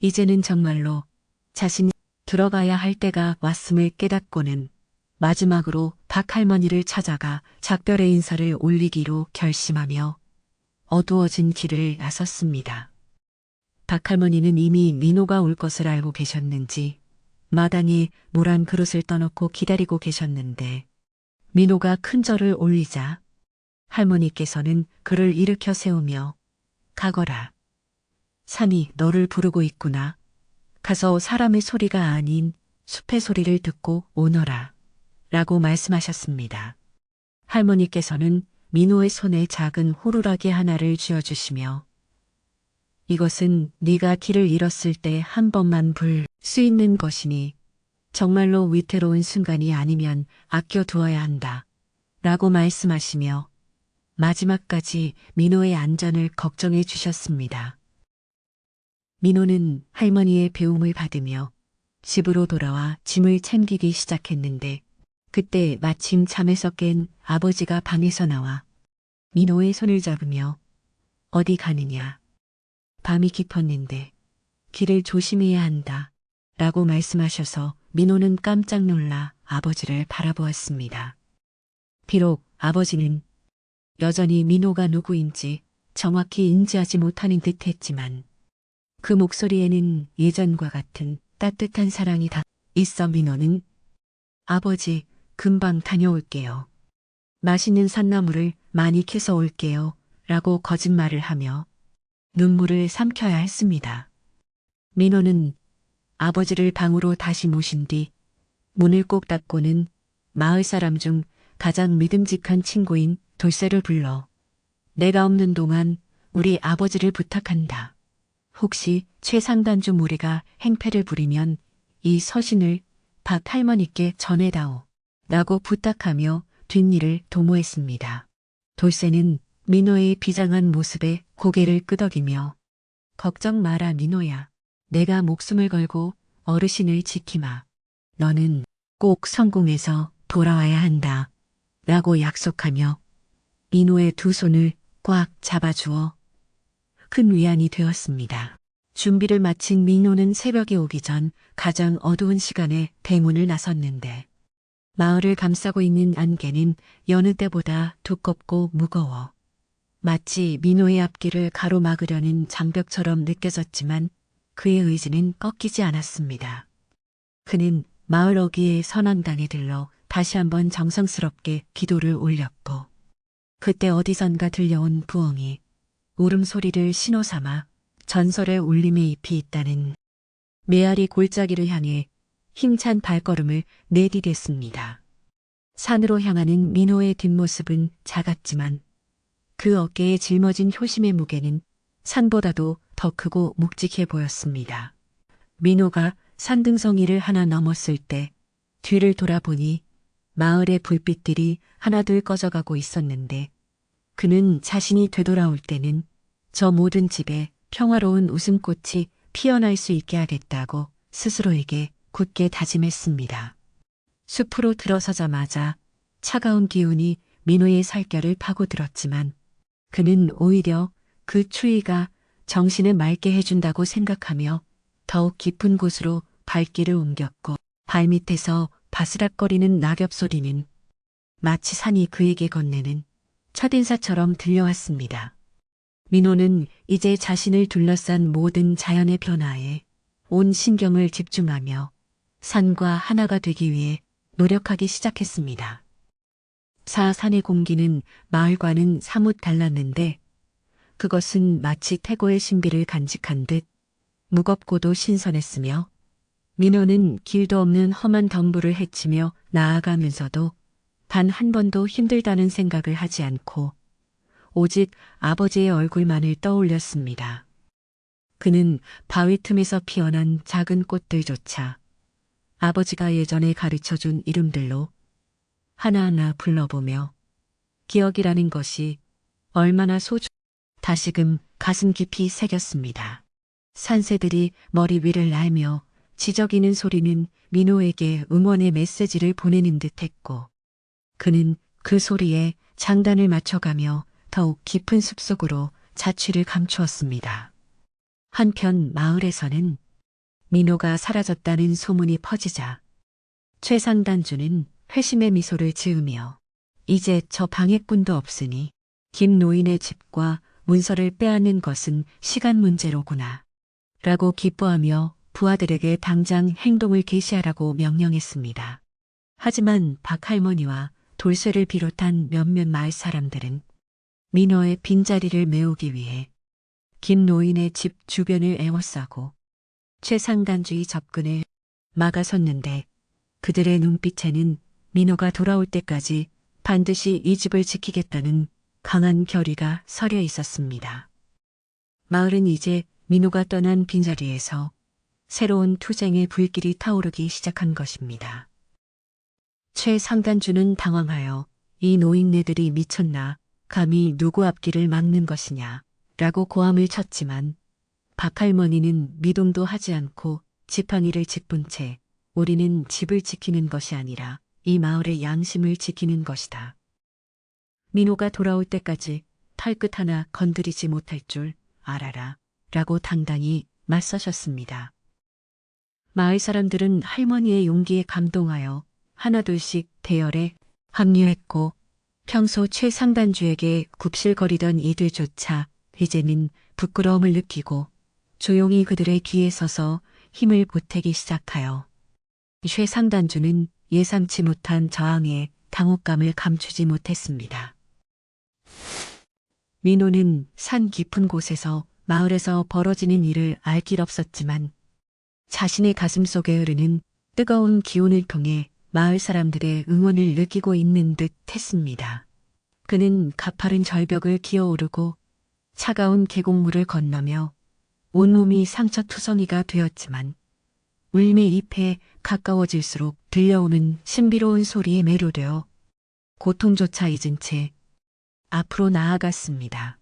이제는 정말로 자신이 들어가야 할 때가 왔음을 깨닫고는 마지막으로 박할머니를 찾아가 작별의 인사를 올리기로 결심하며 어두워진 길을 나섰습니다. 박할머니는 이미 민호가 올 것을 알고 계셨는지 마당에 물 한 그릇을 떠놓고 기다리고 계셨는데 민호가 큰 절을 올리자 할머니께서는 그를 일으켜 세우며 가거라. 산이 너를 부르고 있구나. 가서 사람의 소리가 아닌 숲의 소리를 듣고 오너라. 라고 말씀하셨습니다. 할머니께서는 민호의 손에 작은 호루라기 하나를 쥐어주시며 이것은 네가 길을 잃었을 때 한 번만 불 수 있는 것이니 정말로 위태로운 순간이 아니면 아껴두어야 한다. 라고 말씀하시며 마지막까지 민호의 안전을 걱정해 주셨습니다. 민호는 할머니의 배움을 받으며 집으로 돌아와 짐을 챙기기 시작했는데 그때 마침 잠에서 깬 아버지가 방에서 나와 민호의 손을 잡으며 어디 가느냐. 밤이 깊었는데 길을 조심해야 한다. 라고 말씀하셔서 민호는 깜짝 놀라 아버지를 바라보았습니다. 비록 아버지는 여전히 민호가 누구인지 정확히 인지하지 못하는 듯 했지만 그 목소리에는 예전과 같은 따뜻한 사랑이 다 있어 민호는 아버지 금방 다녀올게요. 맛있는 산나물을 많이 캐서 올게요. 라고 거짓말을 하며 눈물을 삼켜야 했습니다. 민호는 아버지를 방으로 다시 모신 뒤 문을 꼭 닫고는 마을 사람 중 가장 믿음직한 친구인 돌쇠를 불러 내가 없는 동안 우리 아버지를 부탁한다. 혹시 최상단주 무리가 행패를 부리면 이 서신을 박 할머니께 전해다오. 라고 부탁하며 뒷일을 도모했습니다. 돌쇠는 민호의 비장한 모습에 고개를 끄덕이며 걱정 마라 민호야. 내가 목숨을 걸고 어르신을 지키마. 너는 꼭 성공해서 돌아와야 한다. 라고 약속하며 민호의 두 손을 꽉 잡아주어 큰 위안이 되었습니다. 준비를 마친 민호는 새벽이 오기 전 가장 어두운 시간에 대문을 나섰는데 마을을 감싸고 있는 안개는 여느 때보다 두껍고 무거워 마치 민호의 앞길을 가로막으려는 장벽처럼 느껴졌지만 그의 의지는 꺾이지 않았습니다. 그는 마을 어귀의 선왕당에 들러 다시 한번 정성스럽게 기도를 올렸고 그때 어디선가 들려온 부엉이 울음소리를 신호삼아 전설의 울림의 잎이 있다는 메아리 골짜기를 향해 힘찬 발걸음을 내디뎠습니다. 산으로 향하는 민호의 뒷모습은 작았지만 그 어깨에 짊어진 효심의 무게는 산보다도 더 크고 묵직해 보였습니다. 민호가 산등성이를 하나 넘었을 때 뒤를 돌아보니 마을의 불빛들이 하나둘 꺼져가고 있었는데 그는 자신이 되돌아올 때는 저 모든 집에 평화로운 웃음꽃이 피어날 수 있게 하겠다고 스스로에게 굳게 다짐했습니다. 숲으로 들어서자마자 차가운 기운이 민호의 살결을 파고들었지만 그는 오히려 그 추위가 정신을 맑게 해준다고 생각하며 더욱 깊은 곳으로 발길을 옮겼고 발밑에서 바스락거리는 낙엽 소리는 마치 산이 그에게 건네는 첫인사처럼 들려왔습니다. 민호는 이제 자신을 둘러싼 모든 자연의 변화에 온 신경을 집중하며 산과 하나가 되기 위해 노력하기 시작했습니다. 산의 공기는 마을과는 사뭇 달랐는데 그것은 마치 태고의 신비를 간직한 듯 무겁고도 신선했으며 민호는 길도 없는 험한 덤불을 헤치며 나아가면서도 단 한 번도 힘들다는 생각을 하지 않고 오직 아버지의 얼굴만을 떠올렸습니다. 그는 바위 틈에서 피어난 작은 꽃들조차 아버지가 예전에 가르쳐준 이름들로 하나하나 불러보며 기억이라는 것이 얼마나 다시금 가슴 깊이 새겼습니다. 산새들이 머리 위를 날며 지저귀는 소리는 민호에게 응원의 메시지를 보내는 듯했고 그는 그 소리에 장단을 맞춰가며 더욱 깊은 숲속으로 자취를 감추었습니다. 한편 마을에서는 민호가 사라졌다는 소문이 퍼지자 최상단주는 회심의 미소를 지으며 이제 저 방해꾼도 없으니 김 노인의 집과 문서를 빼앗는 것은 시간 문제로구나 라고 기뻐하며 부하들에게 당장 행동을 개시하라고 명령했습니다. 하지만 박할머니와 돌쇠를 비롯한 몇몇 마을 사람들은 민호의 빈자리를 메우기 위해 김 노인의 집 주변을 에워싸고 최상단주의 접근을 막아섰는데 그들의 눈빛에는 민호가 돌아올 때까지 반드시 이 집을 지키겠다는 강한 결의가 서려 있었습니다. 마을은 이제 민호가 떠난 빈자리에서 새로운 투쟁의 불길이 타오르기 시작한 것입니다. 최상단주는 당황하여 이 노인네들이 미쳤나 감히 누구 앞길을 막는 것이냐 라고 고함을 쳤지만 박할머니는 미동도 하지 않고 지팡이를 짚은 채 우리는 집을 지키는 것이 아니라 이 마을의 양심을 지키는 것이다. 민호가 돌아올 때까지 팔끝 하나 건드리지 못할 줄 알아라 라고 당당히 맞서셨습니다. 마을 사람들은 할머니의 용기에 감동하여 하나둘씩 대열에 합류했고 평소 최상단주에게 굽실거리던 이들조차 이제는 부끄러움을 느끼고 조용히 그들의 뒤에 서서 힘을 보태기 시작하여 최상단주는 예상치 못한 저항에 당혹감을 감추지 못했습니다. 민호는 산 깊은 곳에서 마을에서 벌어지는 일을 알 길 없었지만 자신의 가슴 속에 흐르는 뜨거운 기운을 통해 마을 사람들의 응원을 느끼고 있는 듯 했습니다. 그는 가파른 절벽을 기어오르고 차가운 계곡물을 건너며 온몸이 상처투성이가 되었지만 울림의 잎에 가까워질수록 들려오는 신비로운 소리에 매료되어 고통조차 잊은 채 앞으로 나아갔습니다.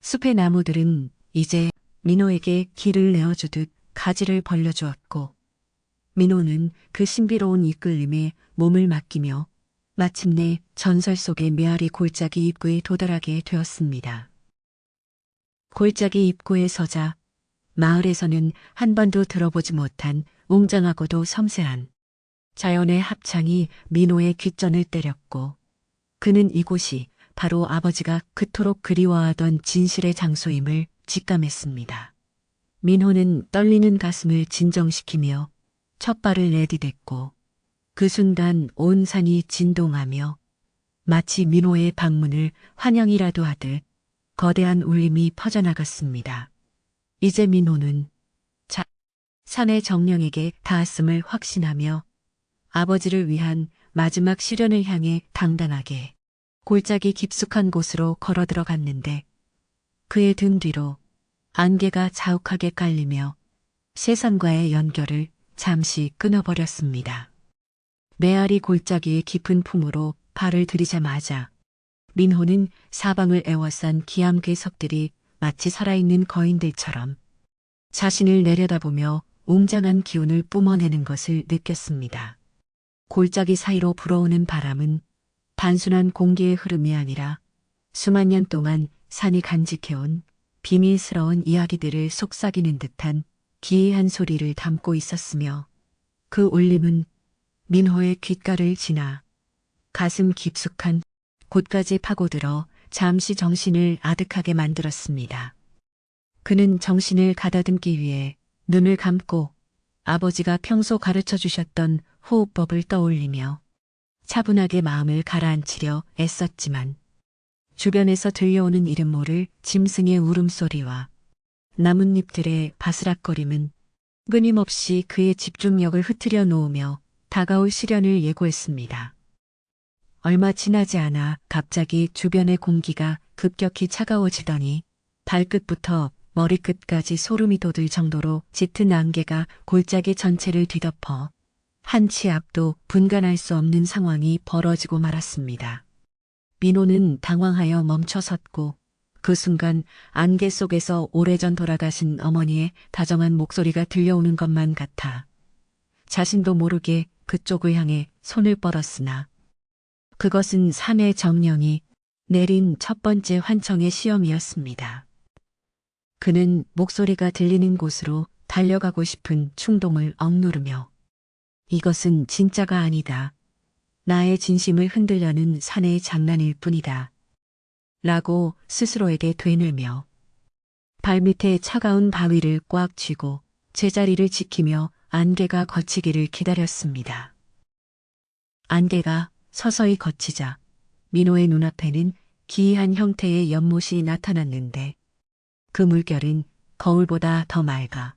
숲의 나무들은 이제 민호에게 길을 내어주듯 가지를 벌려주었고 민호는 그 신비로운 이끌림에 몸을 맡기며 마침내 전설 속의 메아리 골짜기 입구에 도달하게 되었습니다. 골짜기 입구에 서자 마을에서는 한 번도 들어보지 못한 웅장하고도 섬세한 자연의 합창이 민호의 귓전을 때렸고 그는 이곳이 바로 아버지가 그토록 그리워하던 진실의 장소임을 직감했습니다. 민호는 떨리는 가슴을 진정시키며 첫 발을 내디뎠고 그 순간 온 산이 진동하며 마치 민호의 방문을 환영이라도 하듯 거대한 울림이 퍼져나갔습니다. 이제 민호는 산의 정령에게 닿았음을 확신하며 아버지를 위한 마지막 시련을 향해 당당하게 골짜기 깊숙한 곳으로 걸어 들어갔는데 그의 등 뒤로 안개가 자욱하게 깔리며 세상과의 연결을 잠시 끊어버렸습니다. 메아리 골짜기의 깊은 품으로 발을 들이자마자 민호는 사방을 에워싼 기암 괴석들이 마치 살아있는 거인들처럼 자신을 내려다보며 웅장한 기운을 뿜어내는 것을 느꼈습니다. 골짜기 사이로 불어오는 바람은 단순한 공기의 흐름이 아니라 수만 년 동안 산이 간직해온 비밀스러운 이야기들을 속삭이는 듯한 기이한 소리를 담고 있었으며 그 울림은 민호의 귓가를 지나 가슴 깊숙한 곳까지 파고들어 잠시 정신을 아득하게 만들었습니다. 그는 정신을 가다듬기 위해 눈을 감고 아버지가 평소 가르쳐 주셨던 호흡법을 떠올리며 차분하게 마음을 가라앉히려 애썼지만 주변에서 들려오는 이름 모를 짐승의 울음소리와 나뭇잎들의 바스락거림은 끊임없이 그의 집중력을 흐트려 놓으며 다가올 시련을 예고했습니다. 얼마 지나지 않아 갑자기 주변의 공기가 급격히 차가워지더니 발끝부터 머리끝까지 소름이 돋을 정도로 짙은 안개가 골짜기 전체를 뒤덮어 한 치 앞도 분간할 수 없는 상황이 벌어지고 말았습니다. 민호는 당황하여 멈춰섰고 그 순간 안개 속에서 오래전 돌아가신 어머니의 다정한 목소리가 들려오는 것만 같아 자신도 모르게 그쪽을 향해 손을 뻗었으나 그것은 산의 정령이 내린 첫 번째 환청의 시험이었습니다. 그는 목소리가 들리는 곳으로 달려가고 싶은 충동을 억누르며 이것은 진짜가 아니다. 나의 진심을 흔들려는 사내의 장난일 뿐이다. 라고 스스로에게 되뇌며 발밑에 차가운 바위를 꽉 쥐고 제자리를 지키며 안개가 걷히기를 기다렸습니다. 안개가 서서히 걷히자 민호의 눈앞에는 기이한 형태의 연못이 나타났는데 그 물결은 거울보다 더 맑아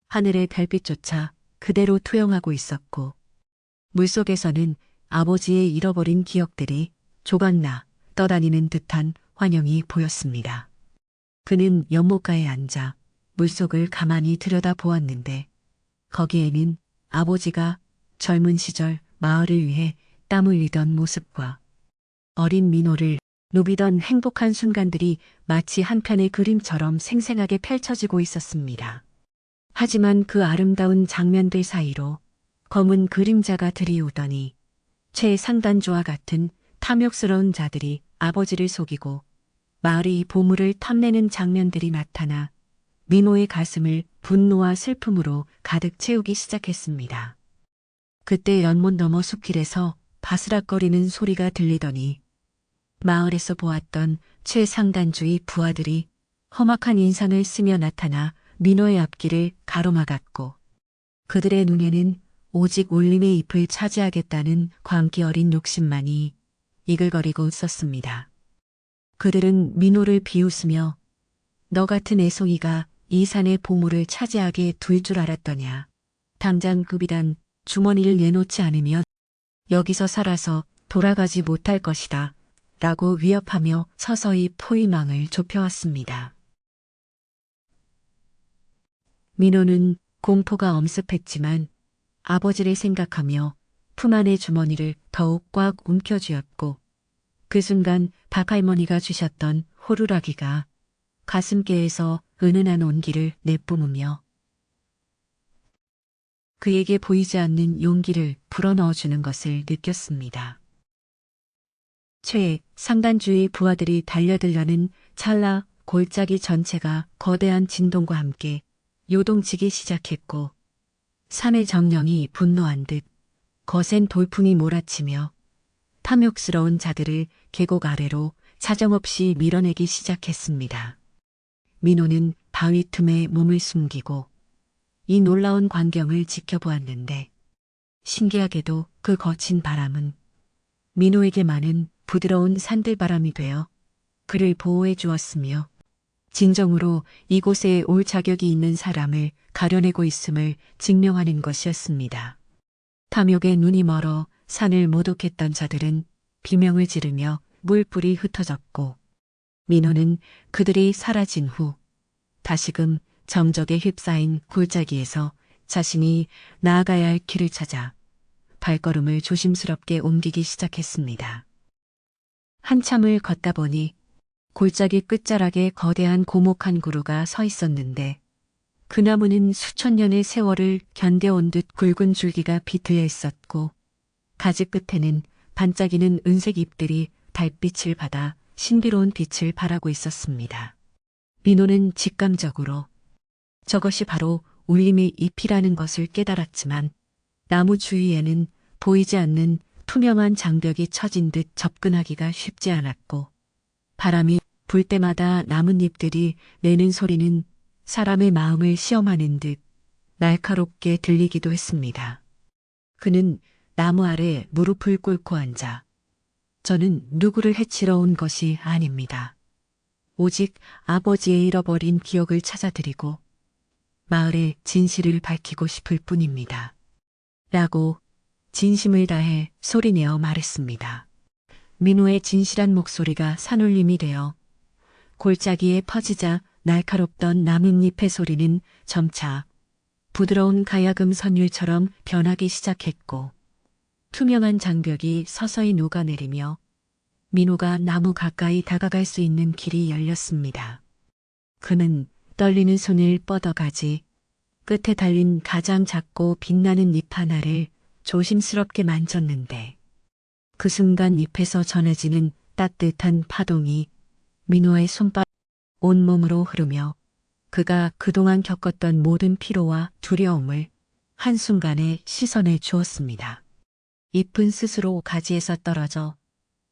하늘의 별빛조차 그대로 투영하고 있었고 물속에서는 아버지의 잃어버린 기억들이 조각나 떠다니는 듯한 환영이 보였습니다. 그는 연못가에 앉아 물속을 가만히 들여다보았는데 거기에는 아버지가 젊은 시절 마을을 위해 땀 흘리던 모습과 어린 민호를 누비던 행복한 순간들이 마치 한 편의 그림처럼 생생하게 펼쳐지고 있었습니다. 하지만 그 아름다운 장면들 사이로 검은 그림자가 들이오더니 최상단주와 같은 탐욕스러운 자들이 아버지를 속이고 마을의 보물을 탐내는 장면들이 나타나 민호의 가슴을 분노와 슬픔으로 가득 채우기 시작했습니다. 그때 연못 너머 숲길에서 바스락거리는 소리가 들리더니 마을에서 보았던 최상단주의 부하들이 험악한 인상을 쓰며 나타나 민호의 앞길을 가로막았고 그들의 눈에는 오직 울림의 잎을 차지하겠다는 광기 어린 욕심만이 이글거리고 있었습니다. 그들은 민호를 비웃으며 너 같은 애송이가 이 산의 보물을 차지하게 둘 줄 알았더냐. 당장 급이란 주머니를 내놓지 않으면 여기서 살아서 돌아가지 못할 것이다. 라고 위협하며 서서히 포위망을 좁혀왔습니다. 민호는 공포가 엄습했지만 아버지를 생각하며 품 안의 주머니를 더욱 꽉 움켜쥐었고 그 순간 박할머니가 주셨던 호루라기가 가슴께에서 은은한 온기를 내뿜으며 그에게 보이지 않는 용기를 불어넣어주는 것을 느꼈습니다. 상단주의 부하들이 달려들려는 찰나 골짜기 전체가 거대한 진동과 함께 요동치기 시작했고 산의 정령이 분노한 듯 거센 돌풍이 몰아치며 탐욕스러운 자들을 계곡 아래로 사정없이 밀어내기 시작했습니다. 민호는 바위 틈에 몸을 숨기고 이 놀라운 광경을 지켜보았는데 신기하게도 그 거친 바람은 민호에게만은 부드러운 산들바람이 되어 그를 보호해 주었으며 진정으로 이곳에 올 자격이 있는 사람을 가려내고 있음을 증명하는 것이었습니다. 탐욕에 눈이 멀어 산을 모독했던 자들은 비명을 지르며 물불이 흩어졌고 민호는 그들이 사라진 후 다시금 정적에 휩싸인 골짜기에서 자신이 나아가야 할 길을 찾아 발걸음을 조심스럽게 옮기기 시작했습니다. 한참을 걷다 보니 골짜기 끝자락에 거대한 고목 한 그루가 서 있었는데 그 나무는 수천 년의 세월을 견뎌온 듯 굵은 줄기가 비틀려 있었고 가지 끝에는 반짝이는 은색 잎들이 달빛을 받아 신비로운 빛을 발하고 있었습니다. 민호는 직감적으로 저것이 바로 울림의 잎이라는 것을 깨달았지만 나무 주위에는 보이지 않는 투명한 장벽이 쳐진 듯 접근하기가 쉽지 않았고 바람이 불 때마다 나뭇잎들이 내는 소리는 사람의 마음을 시험하는 듯 날카롭게 들리기도 했습니다. 그는 나무 아래 무릎을 꿇고 앉아 저는 누구를 해치러 온 것이 아닙니다. 오직 아버지의 잃어버린 기억을 찾아드리고 마을의 진실을 밝히고 싶을 뿐입니다. 라고 진심을 다해 소리내어 말했습니다. 민호의 진실한 목소리가 산울림이 되어 골짜기에 퍼지자 날카롭던 나뭇잎의 소리는 점차 부드러운 가야금 선율처럼 변하기 시작했고 투명한 장벽이 서서히 녹아내리며 민호가 나무 가까이 다가갈 수 있는 길이 열렸습니다. 그는 떨리는 손을 뻗어가지 끝에 달린 가장 작고 빛나는 잎 하나를 조심스럽게 만졌는데 그 순간 잎에서 전해지는 따뜻한 파동이 민호의 손바닥 온몸으로 흐르며 그가 그동안 겪었던 모든 피로와 두려움을 한순간에 씻어내 주었습니다. 잎은 스스로 가지에서 떨어져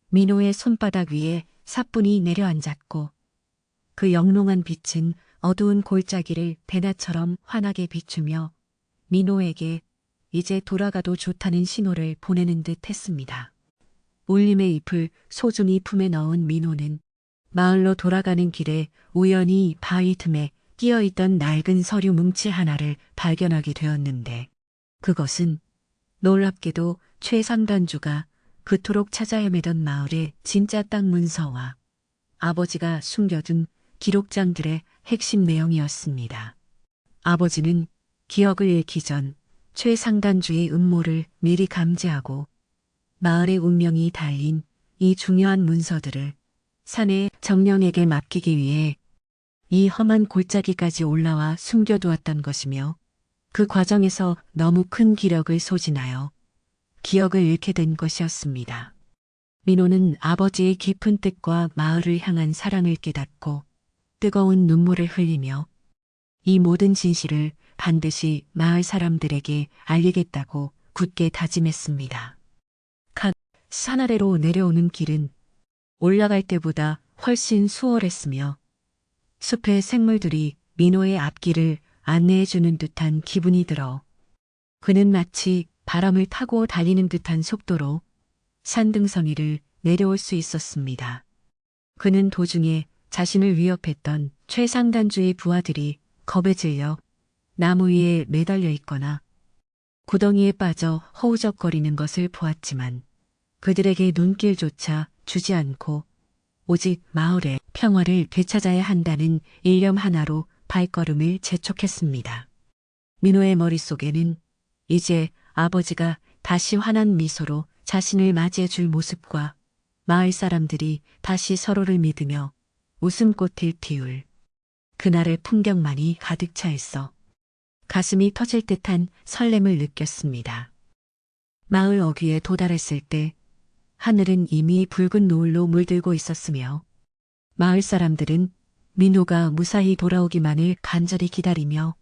민호의 손바닥 위에 사뿐히 내려앉았고 그 영롱한 빛은 어두운 골짜기를 대낮처럼 환하게 비추며 민호에게 이제 돌아가도 좋다는 신호를 보내는 듯 했습니다. 울림의 잎을 소중히 품에 넣은 민호는 마을로 돌아가는 길에 우연히 바위 틈에 끼어있던 낡은 서류 뭉치 하나를 발견하게 되었는데 그것은 놀랍게도 최상단주가 그토록 찾아 헤매던 마을의 진짜 땅 문서와 아버지가 숨겨둔 기록장들의 핵심 내용이었습니다. 아버지는 기억을 잃기 전 최상단주의 음모를 미리 감지하고 마을의 운명이 달린 이 중요한 문서들을 사내의 정령에게 맡기기 위해 이 험한 골짜기까지 올라와 숨겨두었던 것이며 그 과정에서 너무 큰 기력을 소진하여 기억을 잃게 된 것이었습니다. 민호는 아버지의 깊은 뜻과 마을을 향한 사랑을 깨닫고 뜨거운 눈물을 흘리며 이 모든 진실을 반드시 마을 사람들에게 알리겠다고 굳게 다짐했습니다. 산 아래로 내려오는 길은 올라갈 때보다 훨씬 수월했으며 숲의 생물들이 민호의 앞길을 안내해주는 듯한 기분이 들어 그는 마치 바람을 타고 달리는 듯한 속도로 산등성이를 내려올 수 있었습니다. 그는 도중에 자신을 위협했던 최상단주의 부하들이 겁에 질려 나무 위에 매달려 있거나 구덩이에 빠져 허우적거리는 것을 보았지만 그들에게 눈길조차 주지 않고 오직 마을의 평화를 되찾아야 한다는 일념 하나로 발걸음을 재촉했습니다. 민호의 머릿속에는 이제 아버지가 다시 환한 미소로 자신을 맞이해 줄 모습과 마을 사람들이 다시 서로를 믿으며 웃음꽃을 피울 그날의 풍경만이 가득 차 있어 가슴이 터질 듯한 설렘을 느꼈습니다. 마을 어귀에 도달했을 때 하늘은 이미 붉은 노을로 물들고 있었으며 마을 사람들은 민호가 무사히 돌아오기만을 간절히 기다리며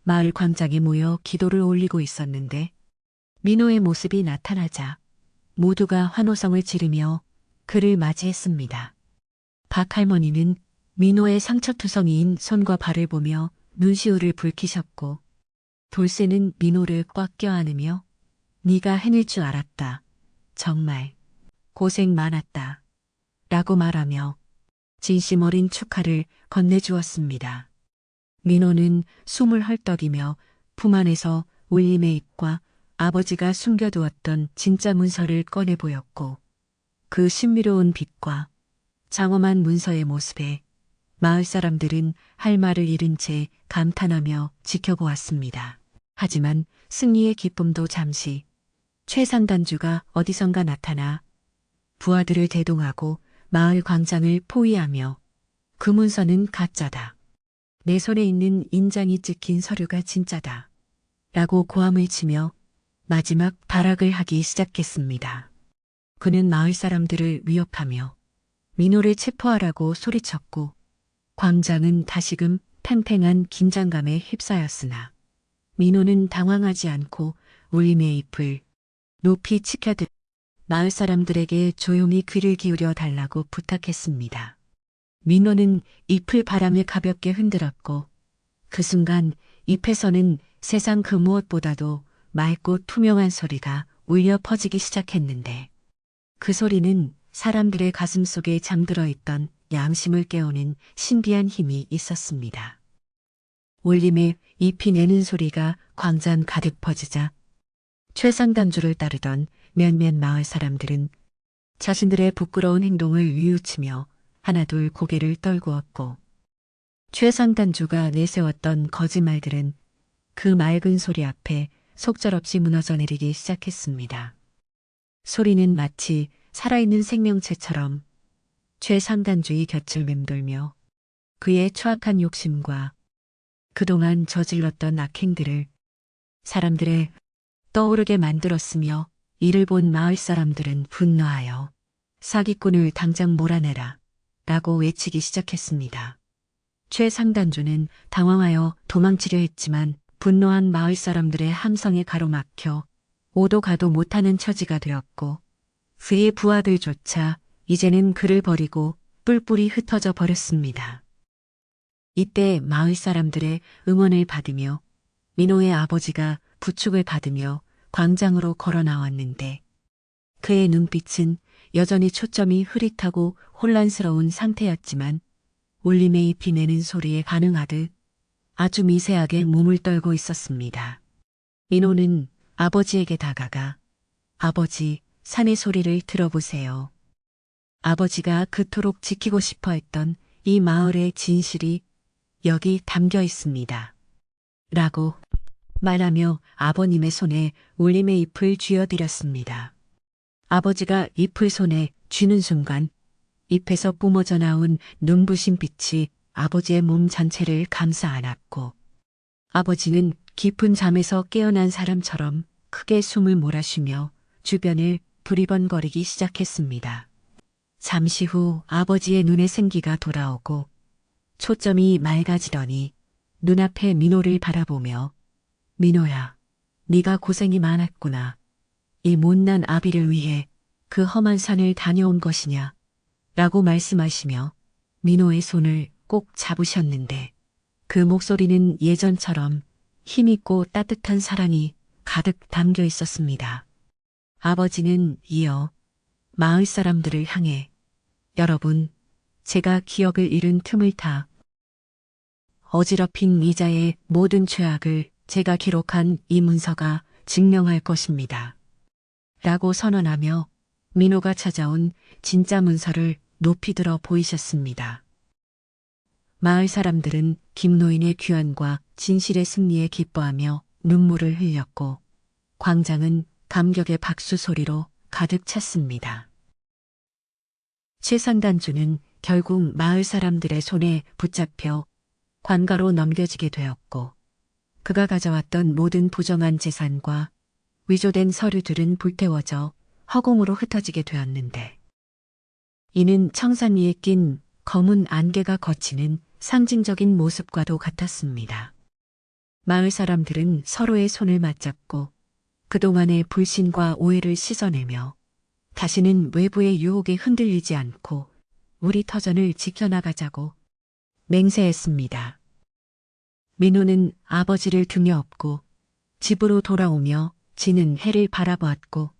마을 광장에 모여 기도를 올리고 있었는데 민호의 모습이 나타나자 모두가 환호성을 지르며 그를 맞이했습니다. 박할머니는 민호의 상처투성이인 손과 발을 보며 눈시울을 붉히셨고 돌쇠는 민호를 꽉 껴안으며 네가 해낼 줄 알았다. 정말 고생 많았다. 라고 말하며 진심 어린 축하를 건네주었습니다. 민호는 숨을 헐떡이며 품 안에서 울림의 잎과 아버지가 숨겨두었던 진짜 문서를 꺼내 보였고 그 신비로운 빛과 장엄한 문서의 모습에 마을 사람들은 할 말을 잃은 채 감탄하며 지켜보았습니다. 하지만 승리의 기쁨도 잠시 최상단주가 어디선가 나타나 부하들을 대동하고 마을 광장을 포위하며 그 문서는 가짜다. 내 손에 있는 인장이 찍힌 서류가 진짜다. 라고 고함을 치며 마지막 발악을 하기 시작했습니다. 그는 마을 사람들을 위협하며 민호를 체포하라고 소리쳤고 광장은 다시금 팽팽한 긴장감에 휩싸였으나 민호는 당황하지 않고 울림의 잎을 높이 치켜들 마을 사람들에게 조용히 귀를 기울여 달라고 부탁했습니다. 민호는 잎을 바람에 가볍게 흔들었고 그 순간 잎에서는 세상 그 무엇보다도 맑고 투명한 소리가 울려 퍼지기 시작했는데 그 소리는 사람들의 가슴 속에 잠들어 있던 양심을 깨우는 신비한 힘이 있었습니다. 울림에 잎이 내는 소리가 광장 가득 퍼지자 최상단주를 따르던 몇몇 마을 사람들은 자신들의 부끄러운 행동을 뉘우치며 하나둘 고개를 떨구었고 최상단주가 내세웠던 거짓말들은 그 맑은 소리 앞에 속절없이 무너져 내리기 시작했습니다. 소리는 마치 살아있는 생명체처럼 최상단주의 곁을 맴돌며 그의 추악한 욕심과 그동안 저질렀던 악행들을 사람들의 떠오르게 만들었으며 이를 본 마을 사람들은 분노하여 사기꾼을 당장 몰아내라 라고 외치기 시작했습니다. 최상단주는 당황하여 도망치려 했지만 분노한 마을 사람들의 함성에 가로막혀 오도 가도 못하는 처지가 되었고 그의 부하들조차 이제는 그를 버리고 뿔뿔이 흩어져 버렸습니다. 이때 마을 사람들의 응원을 받으며 민호의 아버지가 부축을 받으며 광장으로 걸어 나왔는데 그의 눈빛은 여전히 초점이 흐릿하고 혼란스러운 상태였지만 울림에 잎이 내는 소리에 반응하듯 아주 미세하게 몸을 떨고 있었습니다. 민호는 아버지에게 다가가 아버지, 산의 소리를 들어보세요. 아버지가 그토록 지키고 싶어 했던 이 마을의 진실이 여기 담겨 있습니다. 라고 말하며 아버님의 손에 울림의 잎을 쥐어드렸습니다. 아버지가 잎을 손에 쥐는 순간 잎에서 뿜어져 나온 눈부신 빛이 아버지의 몸 전체를 감싸 안았고 아버지는 깊은 잠에서 깨어난 사람처럼 크게 숨을 몰아쉬며 주변을 두리번거리기 시작했습니다. 잠시 후 아버지의 눈에 생기가 돌아오고 초점이 맑아지더니 눈앞에 민호를 바라보며 민호야, 네가 고생이 많았구나. 이 못난 아비를 위해 그 험한 산을 다녀온 것이냐 라고 말씀하시며 민호의 손을 꼭 잡으셨는데 그 목소리는 예전처럼 힘있고 따뜻한 사랑이 가득 담겨 있었습니다. 아버지는 이어 마을 사람들을 향해 여러분, 제가 기억을 잃은 틈을 타 어지럽힌 이자의 모든 죄악을 제가 기록한 이 문서가 증명할 것입니다. 라고 선언하며 민호가 찾아온 진짜 문서를 높이 들어 보이셨습니다. 마을 사람들은 김노인의 귀환과 진실의 승리에 기뻐하며 눈물을 흘렸고 광장은 감격의 박수 소리로 가득 찼습니다. 최상단주는 결국 마을 사람들의 손에 붙잡혀 관가로 넘겨지게 되었고 그가 가져왔던 모든 부정한 재산과 위조된 서류들은 불태워져 허공으로 흩어지게 되었는데 이는 청산 위에 낀 검은 안개가 걷히는 상징적인 모습과도 같았습니다. 마을 사람들은 서로의 손을 맞잡고 그동안의 불신과 오해를 씻어내며 다시는 외부의 유혹에 흔들리지 않고 우리 터전을 지켜나가자고 맹세했습니다. 민호는 아버지를 등에 업고 집으로 돌아오며 지는 해를 바라보았고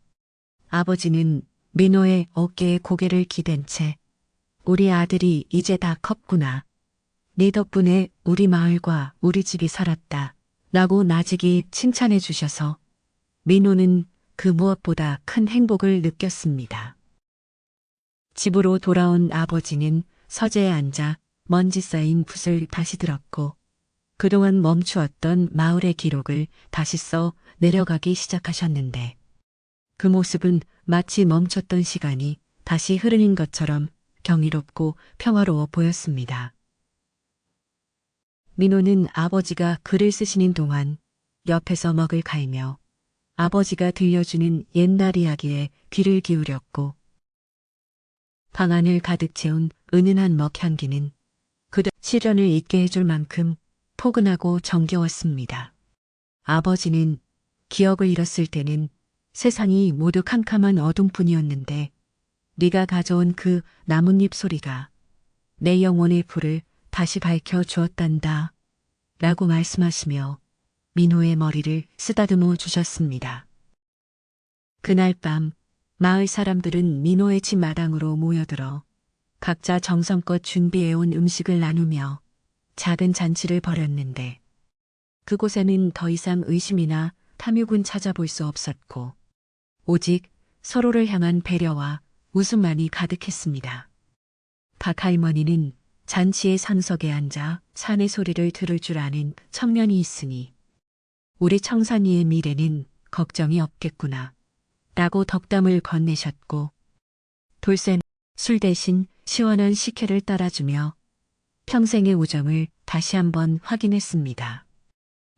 아버지는 민호의 어깨에 고개를 기댄 채 우리 아들이 이제 다 컸구나. 네 덕분에 우리 마을과 우리 집이 살았다. 라고 나직이 칭찬해 주셔서 민호는 그 무엇보다 큰 행복을 느꼈습니다. 집으로 돌아온 아버지는 서재에 앉아 먼지 쌓인 붓을 다시 들었고 그동안 멈추었던 마을의 기록을 다시 써 내려가기 시작하셨는데 그 모습은 마치 멈췄던 시간이 다시 흐르는 것처럼 경이롭고 평화로워 보였습니다. 민호는 아버지가 글을 쓰시는 동안 옆에서 먹을 갈며 아버지가 들려주는 옛날 이야기에 귀를 기울였고 방 안을 가득 채운 은은한 먹향기는 그의 시련을 잊게 해줄 만큼 포근하고 정겨웠습니다. 아버지는 기억을 잃었을 때는 세상이 모두 캄캄한 어둠뿐이었는데 네가 가져온 그 나뭇잎 소리가 내 영혼의 불을 다시 밝혀 주었단다. 라고 말씀하시며 민호의 머리를 쓰다듬어 주셨습니다. 그날 밤 마을 사람들은 민호의 집 마당으로 모여들어 각자 정성껏 준비해온 음식을 나누며 작은 잔치를 벌였는데 그곳에는 더 이상 의심이나 탐욕은 찾아볼 수 없었고 오직 서로를 향한 배려와 웃음만이 가득했습니다. 박 할머니는 잔치의 상석에 앉아 산의 소리를 들을 줄 아는 청년이 있으니 우리 청산이의 미래는 걱정이 없겠구나. 라고 덕담을 건네셨고 돌쇠는 술 대신 시원한 식혜를 따라주며 평생의 우정을 다시 한번 확인했습니다.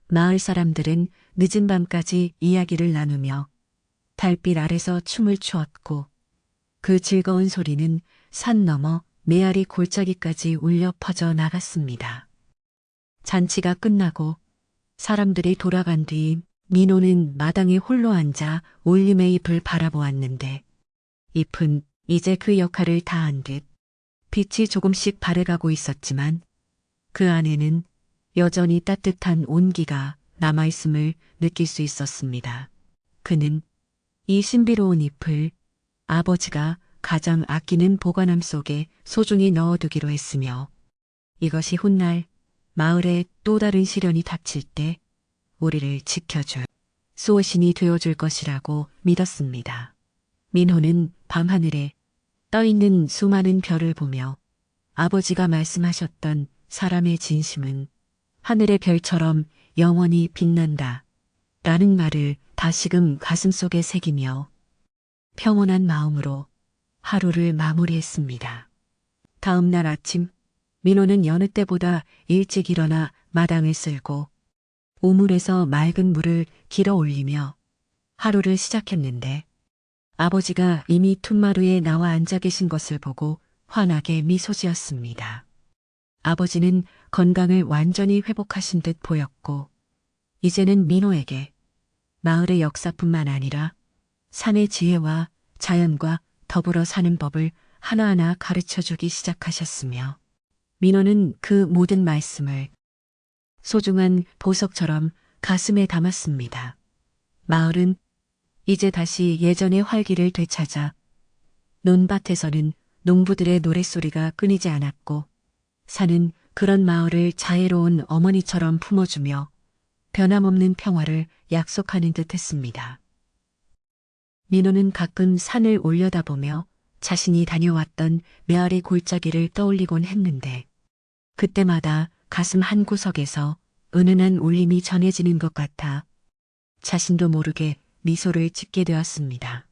마을 사람들은 늦은 밤까지 이야기를 나누며 달빛 아래서 춤을 추었고 그 즐거운 소리는 산 너머 메아리 골짜기까지 울려 퍼져 나갔습니다. 잔치가 끝나고 사람들이 돌아간 뒤 민호는 마당에 홀로 앉아 올림의 잎을 바라보았는데 잎은 이제 그 역할을 다한 듯 빛이 조금씩 바래가고 있었지만 그 안에는 여전히 따뜻한 온기가 남아있음을 느낄 수 있었습니다. 그는 이 신비로운 잎을 아버지가 가장 아끼는 보관함 속에 소중히 넣어두기로 했으며 이것이 훗날 마을에 또 다른 시련이 닥칠 때 우리를 지켜줄 수호신이 되어줄 것이라고 믿었습니다. 민호는 밤하늘에 떠있는 수많은 별을 보며 아버지가 말씀하셨던 사람의 진심은 하늘의 별처럼 영원히 빛난다 라는 말을 다시금 가슴속에 새기며 평온한 마음으로 하루를 마무리했습니다. 다음 날 아침 민호는 여느 때보다 일찍 일어나 마당을 쓸고 우물에서 맑은 물을 길어 올리며 하루를 시작했는데 아버지가 이미 퉁마루에 나와 앉아 계신 것을 보고 환하게 미소 지었습니다. 아버지는 건강을 완전히 회복하신 듯 보였고 이제는 민호에게 마을의 역사뿐만 아니라 산의 지혜와 자연과 더불어 사는 법을 하나하나 가르쳐주기 시작하셨으며 민호는 그 모든 말씀을 소중한 보석처럼 가슴에 담았습니다. 마을은 이제 다시 예전의 활기를 되찾아 논밭에서는 농부들의 노랫소리가 끊이지 않았고 산은 그런 마을을 자애로운 어머니처럼 품어주며 변함없는 평화를 약속하는 듯 했습니다. 민호는 가끔 산을 올려다보며 자신이 다녀왔던 메아리 골짜기를 떠올리곤 했는데 그때마다 가슴 한구석에서 은은한 울림이 전해지는 것 같아 자신도 모르게 미소를 짓게 되었습니다.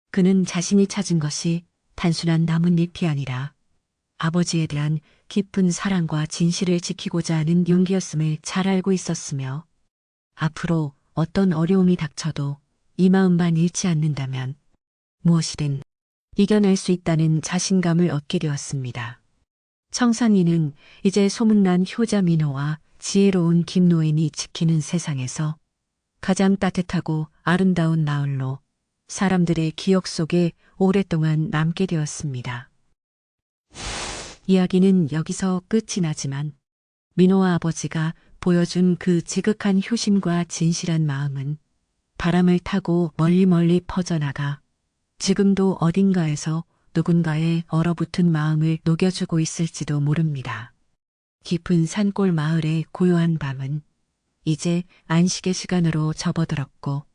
그는 자신이 찾은 것이 단순한 나뭇잎이 아니라 아버지에 대한 깊은 사랑과 진실을 지키고자 하는 용기였음을 잘 알고 있었으며 앞으로 어떤 어려움이 닥쳐도 이 마음만 잃지 않는다면 무엇이든 이겨낼 수 있다는 자신감을 얻게 되었습니다. 청산리는 이제 소문난 효자 민호와 지혜로운 김노인이 지키는 세상에서 가장 따뜻하고 아름다운 마을로 사람들의 기억 속에 오랫동안 남게 되었습니다. 이야기는 여기서 끝이 나지만 민호와 아버지가 보여준 그 지극한 효심과 진실한 마음은 바람을 타고 멀리 퍼져나가 지금도 어딘가에서 누군가의 얼어붙은 마음을 녹여주고 있을지도 모릅니다. 깊은 산골 마을의 고요한 밤은 이제 안식의 시간으로 접어들었고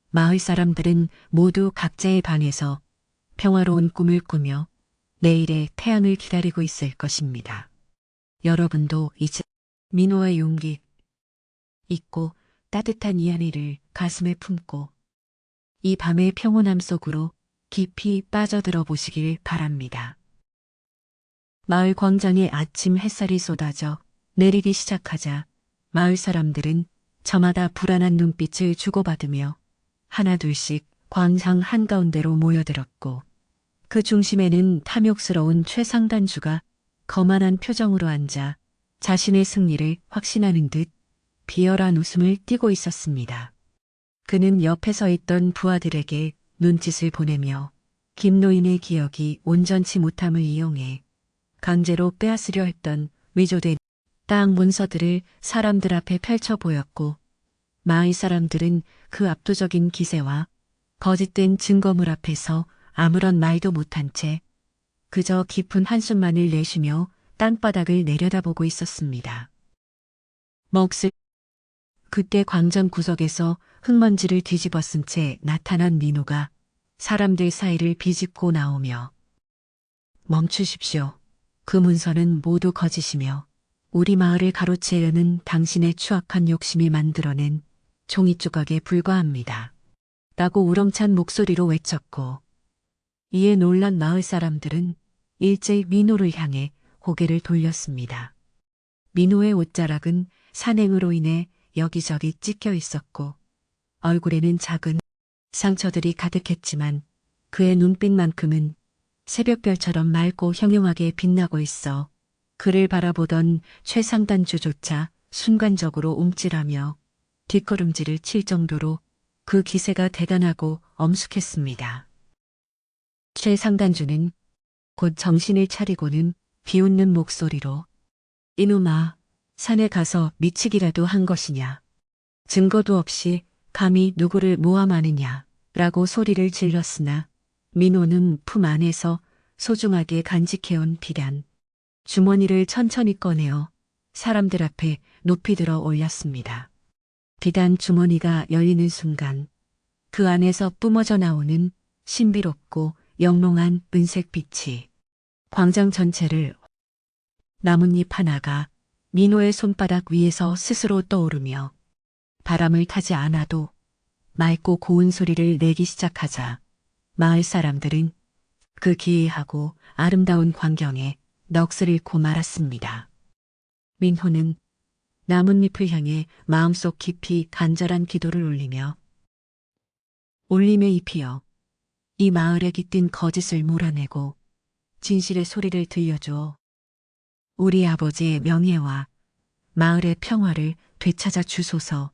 마을 사람들은 모두 각자의 방에서 평화로운 꿈을 꾸며 내일의 태양을 기다리고 있을 것입니다. 여러분도 이제 민호의 용기 있고 따뜻한 이야기를 가슴에 품고 이 밤의 평온함 속으로 깊이 빠져들어 보시길 바랍니다. 마을 광장에 아침 햇살이 쏟아져 내리기 시작하자 마을 사람들은 저마다 불안한 눈빛을 주고받으며 하나둘씩 광장 한가운데로 모여들었고 그 중심에는 탐욕스러운 최상단주가 거만한 표정으로 앉아 자신의 승리를 확신하는 듯 비열한 웃음을 띠고 있었습니다. 그는 옆에 서 있던 부하들에게 눈짓을 보내며 김노인의 기억이 온전치 못함을 이용해 강제로 빼앗으려 했던 위조된 땅 문서들을 사람들 앞에 펼쳐 보였고 마을 사람들은 그 압도적인 기세와 거짓된 증거물 앞에서 아무런 말도 못한 채 그저 깊은 한숨만을 내쉬며 땅바닥을 내려다보고 있었습니다. 멉스 그때 광장 구석에서 흙먼지를 뒤집어 쓴 채 나타난 민호가 사람들 사이를 비집고 나오며 멈추십시오. 그 문서는 모두 거짓이며 우리 마을을 가로채려는 당신의 추악한 욕심이 만들어낸 종이 조각에 불과합니다. 라고 우렁찬 목소리로 외쳤고, 이에 놀란 마을 사람들은 일제히 민호를 향해 고개를 돌렸습니다. 민호의 옷자락은 산행으로 인해 여기저기 찢겨 있었고, 얼굴에는 작은 상처들이 가득했지만 그의 눈빛만큼은 새벽별처럼 맑고 형용하게 빛나고 있어 그를 바라보던 최상단주조차 순간적으로 움찔하며 뒷걸음질을 칠 정도로 그 기세가 대단하고 엄숙했습니다. 최상단주는 곧 정신을 차리고는 비웃는 목소리로 이놈아, 산에 가서 미치기라도 한 것이냐. 증거도 없이 감히 누구를 모함하느냐 라고 소리를 질렀으나 민호는 품 안에서 소중하게 간직해온 비단 주머니를 천천히 꺼내어 사람들 앞에 높이 들어 올렸습니다. 비단 주머니가 열리는 순간 그 안에서 뿜어져 나오는 신비롭고 영롱한 은색 빛이 광장 전체를 나뭇잎 하나가 민호의 손바닥 위에서 스스로 떠오르며 바람을 타지 않아도 맑고 고운 소리를 내기 시작하자 마을 사람들은 그 기이하고 아름다운 광경에 넋을 잃고 말았습니다. 민호는 나뭇잎을 향해 마음속 깊이 간절한 기도를 올리며 올림의 잎이여, 이 마을에 깃든 거짓을 몰아내고 진실의 소리를 들려주어 우리 아버지의 명예와 마을의 평화를 되찾아 주소서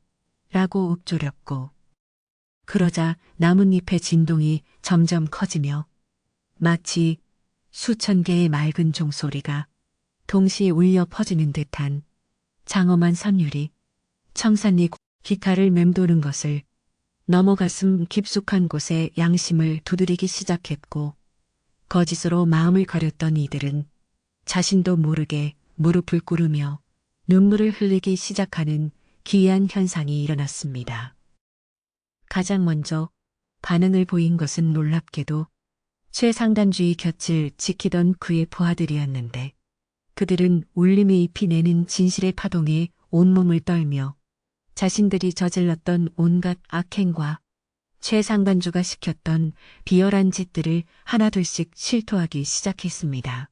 라고 읊조렸고 그러자 나뭇잎의 진동이 점점 커지며 마치 수천 개의 맑은 종소리가 동시에 울려 퍼지는 듯한 장엄한 선율이 청산리 귓가를 맴도는 것을 넘어 가슴 깊숙한 곳에 양심을 두드리기 시작했고 거짓으로 마음을 가렸던 이들은 자신도 모르게 무릎을 꿇으며 눈물을 흘리기 시작하는 기이한 현상이 일어났습니다. 가장 먼저 반응을 보인 것은 놀랍게도 최상단주의 곁을 지키던 그의 부하들이었는데 그들은 울림의 잎이 내는 진실의 파동에 온몸을 떨며 자신들이 저질렀던 온갖 악행과 최상단주가 시켰던 비열한 짓들을 하나둘씩 실토하기 시작했습니다.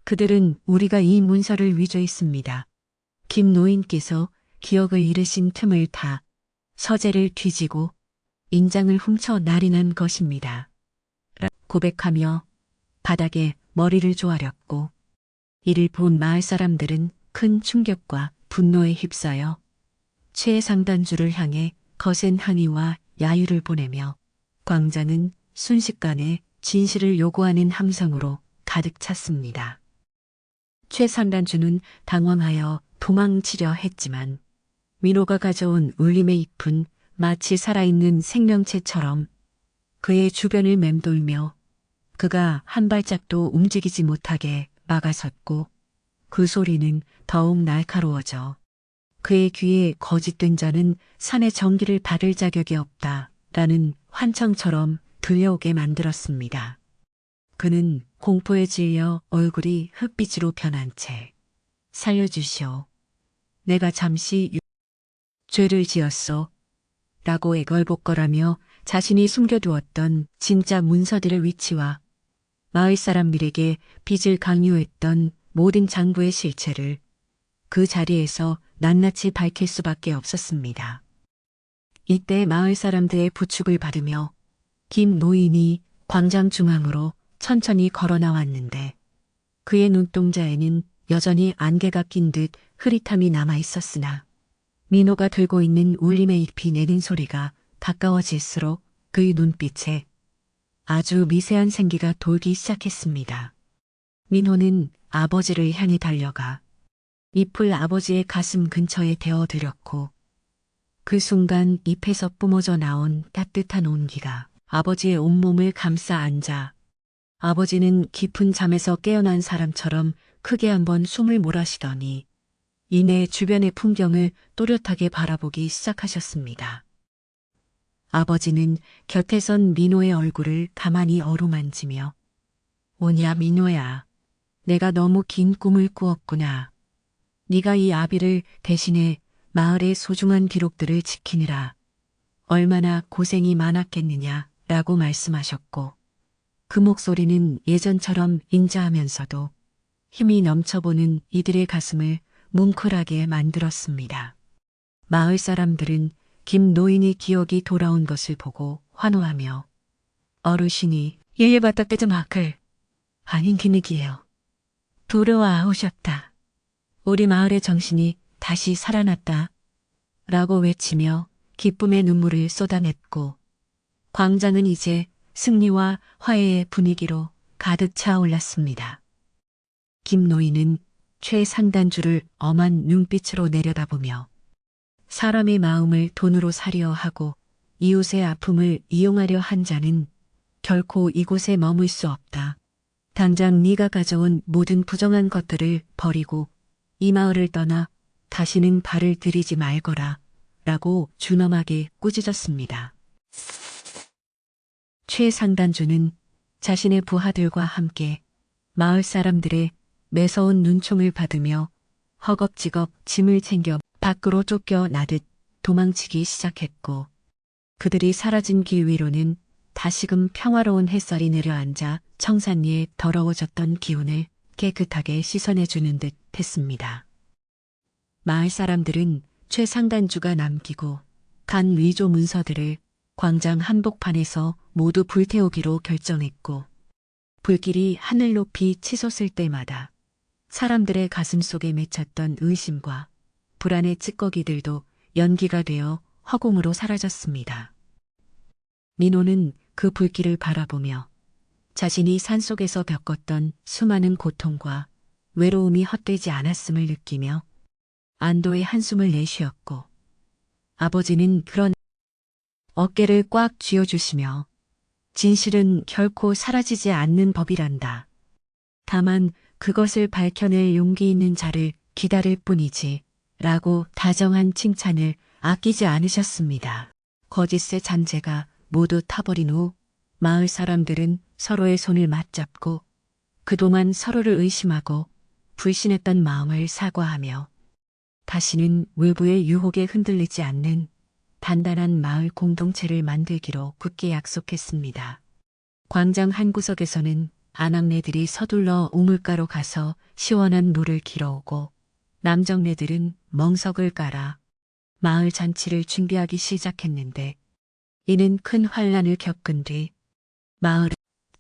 그들은 우리가 이 문서를 위조했습니다. 김 노인께서 기억을 잃으신 틈을 타 서재를 뒤지고 인장을 훔쳐 날인한 것입니다. 고백하며 바닥에 머리를 조아렸고 이를 본 마을 사람들은 큰 충격과 분노에 휩싸여 최상단주를 향해 거센 항의와 야유를 보내며 광장은 순식간에 진실을 요구하는 함성으로 가득 찼습니다. 최상단주는 당황하여 도망치려 했지만 민호가 가져온 울림의 잎은 마치 살아있는 생명체처럼 그의 주변을 맴돌며 그가 한 발짝도 움직이지 못하게 막아섰고 그 소리는 더욱 날카로워져 그의 귀에 거짓된 자는 산의 전기를 받을 자격이 없다라는 환청처럼 들려오게 만들었습니다. 그는 공포에 질려 얼굴이 흑빛으로 변한 채 살려주시오. 내가 잠시 죄를 지었소. 라고 애걸복걸하며 자신이 숨겨두었던 진짜 문서들의 위치와 마을 사람들에게 빚을 강요했던 모든 장부의 실체를 그 자리에서 낱낱이 밝힐 수밖에 없었습니다. 이때 마을 사람들의 부축을 받으며 김 노인이 광장 중앙으로 천천히 걸어 나왔는데 그의 눈동자에는 여전히 안개가 낀 듯 흐릿함이 남아 있었으나 민호가 들고 있는 울림의 잎이 내는 소리가 가까워질수록 그의 눈빛에 아주 미세한 생기가 돌기 시작했습니다. 민호는 아버지를 향해 달려가 잎을 아버지의 가슴 근처에 대어드렸고 그 순간 잎에서 뿜어져 나온 따뜻한 온기가 아버지의 온몸을 감싸 안자 아버지는 깊은 잠에서 깨어난 사람처럼 크게 한번 숨을 몰아쉬더니 이내 주변의 풍경을 또렷하게 바라보기 시작하셨습니다. 아버지는 곁에 선 민호의 얼굴을 가만히 어루만지며 오냐 민호야, 내가 너무 긴 꿈을 꾸었구나. 네가 이 아비를 대신해 마을의 소중한 기록들을 지키느라 얼마나 고생이 많았겠느냐라고 말씀하셨고 그 목소리는 예전처럼 인자하면서도 힘이 넘쳐보는 이들의 가슴을 뭉클하게 만들었습니다. 마을 사람들은 김 노인의 기억이 돌아온 것을 보고 환호하며 어르신이 예예받다 때좀 아클 아닌 기능이에요. 돌아와 오셨다. 우리 마을의 정신이 다시 살아났다. 라고 외치며 기쁨의 눈물을 쏟아냈고 광장은 이제 승리와 화해의 분위기로 가득 차올랐습니다. 김노인은 최상단주를 엄한 눈빛으로 내려다보며 사람의 마음을 돈으로 사려 하고 이웃의 아픔을 이용하려 한 자는 결코 이곳에 머물 수 없다. 당장 네가 가져온 모든 부정한 것들을 버리고 이 마을을 떠나 다시는 발을 들이지 말거라 라고 준엄하게 꾸짖었습니다. 최상단주는 자신의 부하들과 함께 마을 사람들의 매서운 눈총을 받으며 허겁지겁 짐을 챙겨 밖으로 쫓겨나듯 도망치기 시작했고 그들이 사라진 길 위로는 다시금 평화로운 햇살이 내려앉아 청산리의 더러워졌던 기운을 깨끗하게 씻어내주는 듯 했습니다. 마을 사람들은 최상단주가 남기고 간 위조 문서들을 광장 한복판에서 모두 불태우기로 결정했고 불길이 하늘 높이 치솟을 때마다 사람들의 가슴 속에 맺혔던 의심과 불안의 찌꺼기들도 연기가 되어 허공으로 사라졌습니다. 민호는 그 불길을 바라보며 자신이 산속에서 겪었던 수많은 고통과 외로움이 헛되지 않았음을 느끼며 안도의 한숨을 내쉬었고 아버지는 그런 어깨를 꽉 쥐어주시며 진실은 결코 사라지지 않는 법이란다. 다만 그것을 밝혀낼 용기 있는 자를 기다릴 뿐이지 라고 다정한 칭찬을 아끼지 않으셨습니다. 거짓의 잔재가 모두 타버린 후 마을 사람들은 서로의 손을 맞잡고 그동안 서로를 의심하고 불신했던 마음을 사과하며 다시는 외부의 유혹에 흔들리지 않는 단단한 마을 공동체를 만들기로 굳게 약속했습니다. 광장 한 구석에서는 아낙네들이 서둘러 우물가로 가서 시원한 물을 길어오고 남정네들은 멍석을 깔아 마을 잔치를 준비하기 시작했는데 이는 큰 환란을 겪은 뒤 마을의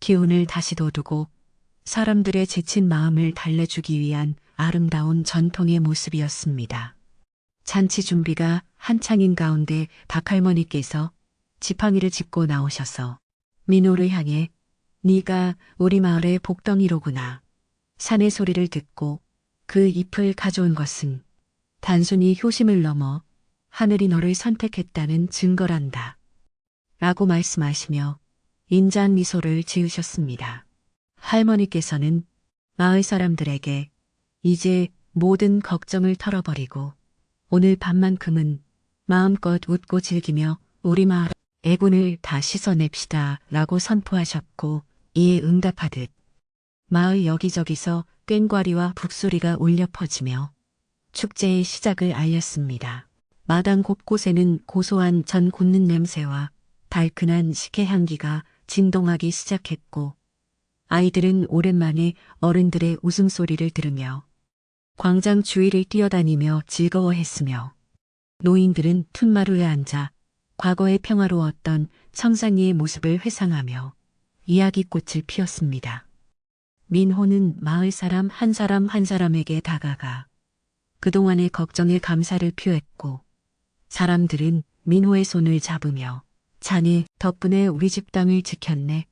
기운을 다시 돋우고 사람들의 지친 마음을 달래주기 위한 아름다운 전통의 모습이었습니다. 잔치 준비가 한창인 가운데 박할머니께서 지팡이를 짚고 나오셔서 민호를 향해 네가 우리 마을의 복덩이로구나. 산의 소리를 듣고 그 잎을 가져온 것은 단순히 효심을 넘어 하늘이 너를 선택했다는 증거란다. 라고 말씀하시며 인자한 미소를 지으셨습니다. 할머니께서는 마을 사람들에게 이제 모든 걱정을 털어버리고 오늘 밤만큼은 마음껏 웃고 즐기며 우리 마을 애군을 다 씻어냅시다 라고 선포하셨고 이에 응답하듯 마을 여기저기서 꽹과리와 북소리가 울려 퍼지며 축제의 시작을 알렸습니다. 마당 곳곳에는 고소한 전 굽는 냄새와 달큰한 식혜 향기가 진동하기 시작했고 아이들은 오랜만에 어른들의 웃음소리를 들으며 광장 주위를 뛰어다니며 즐거워했으며 노인들은 툇마루에 앉아 과거의 평화로웠던 청산리의 모습을 회상하며 이야기꽃을 피웠습니다. 민호는 마을 사람 한 사람에게 다가가 그동안의 걱정에 감사를 표했고 사람들은 민호의 손을 잡으며 자네 덕분에 우리 집 땅을 지켰네.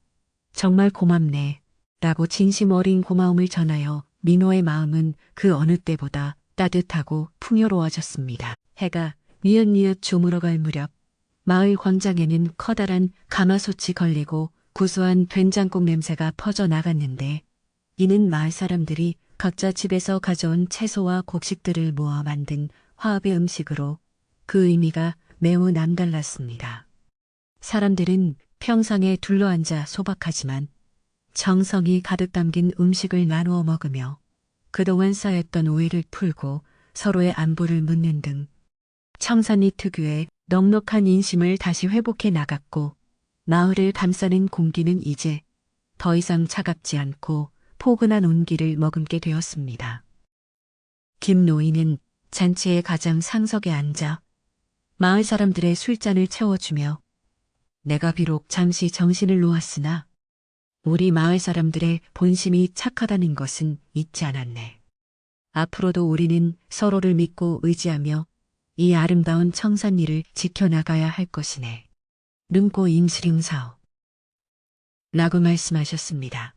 정말 고맙네. 라고 진심 어린 고마움을 전하여 민호의 마음은 그 어느 때보다 따뜻하고 풍요로워졌습니다. 해가 뉘엿뉘엿 저물어갈 무렵 마을 광장에는 커다란 가마솥이 걸리고 구수한 된장국 냄새가 퍼져나갔는데 이는 마을 사람들이 각자 집에서 가져온 채소와 곡식들을 모아 만든 화합의 음식으로 그 의미가 매우 남달랐습니다. 사람들은 평상에 둘러앉아 소박하지만 정성이 가득 담긴 음식을 나누어 먹으며 그동안 쌓였던 오해를 풀고 서로의 안부를 묻는 등 청산리 특유의 넉넉한 인심을 다시 회복해 나갔고 마을을 감싸는 공기는 이제 더 이상 차갑지 않고 포근한 온기를 머금게 되었습니다. 김 노인은 잔치의 가장 상석에 앉아 마을 사람들의 술잔을 채워주며 내가 비록 잠시 정신을 놓았으나 우리 마을 사람들의 본심이 착하다는 것은 잊지 않았네. 앞으로도 우리는 서로를 믿고 의지하며 이 아름다운 청산리를 지켜나가야 할 것이네. 름고 임스링사오. 라고 말씀하셨습니다.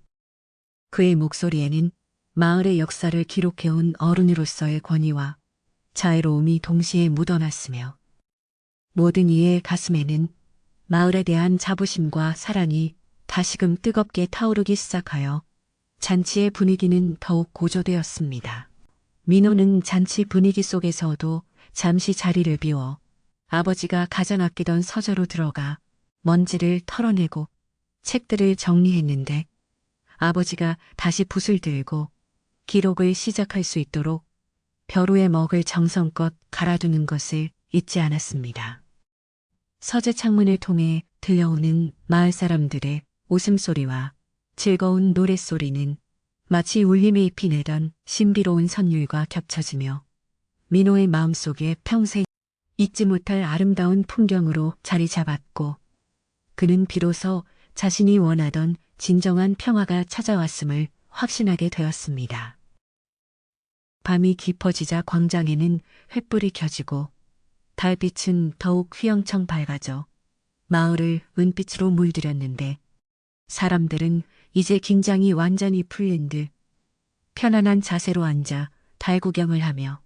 그의 목소리에는 마을의 역사를 기록해온 어른으로서의 권위와 자애로움이 동시에 묻어났으며 모든 이의 가슴에는 마을에 대한 자부심과 사랑이 다시금 뜨겁게 타오르기 시작하여 잔치의 분위기는 더욱 고조되었습니다. 민호는 잔치 분위기 속에서도 잠시 자리를 비워 아버지가 가장 아끼던 서재로 들어가 먼지를 털어내고 책들을 정리했는데 아버지가 다시 붓을 들고 기록을 시작할 수 있도록 벼루의 먹을 정성껏 갈아두는 것을 잊지 않았습니다. 서재 창문을 통해 들려오는 마을 사람들의 웃음소리와 즐거운 노랫소리는 마치 울림이 피내던 신비로운 선율과 겹쳐지며 민호의 마음속에 평생 잊지 못할 아름다운 풍경으로 자리 잡았고 그는 비로소 자신이 원하던 진정한 평화가 찾아왔음을 확신하게 되었습니다. 밤이 깊어지자 광장에는 횃불이 켜지고 달빛은 더욱 휘영청 밝아져 마을을 은빛으로 물들였는데 사람들은 이제 긴장이 완전히 풀린 듯 편안한 자세로 앉아 달 구경을 하며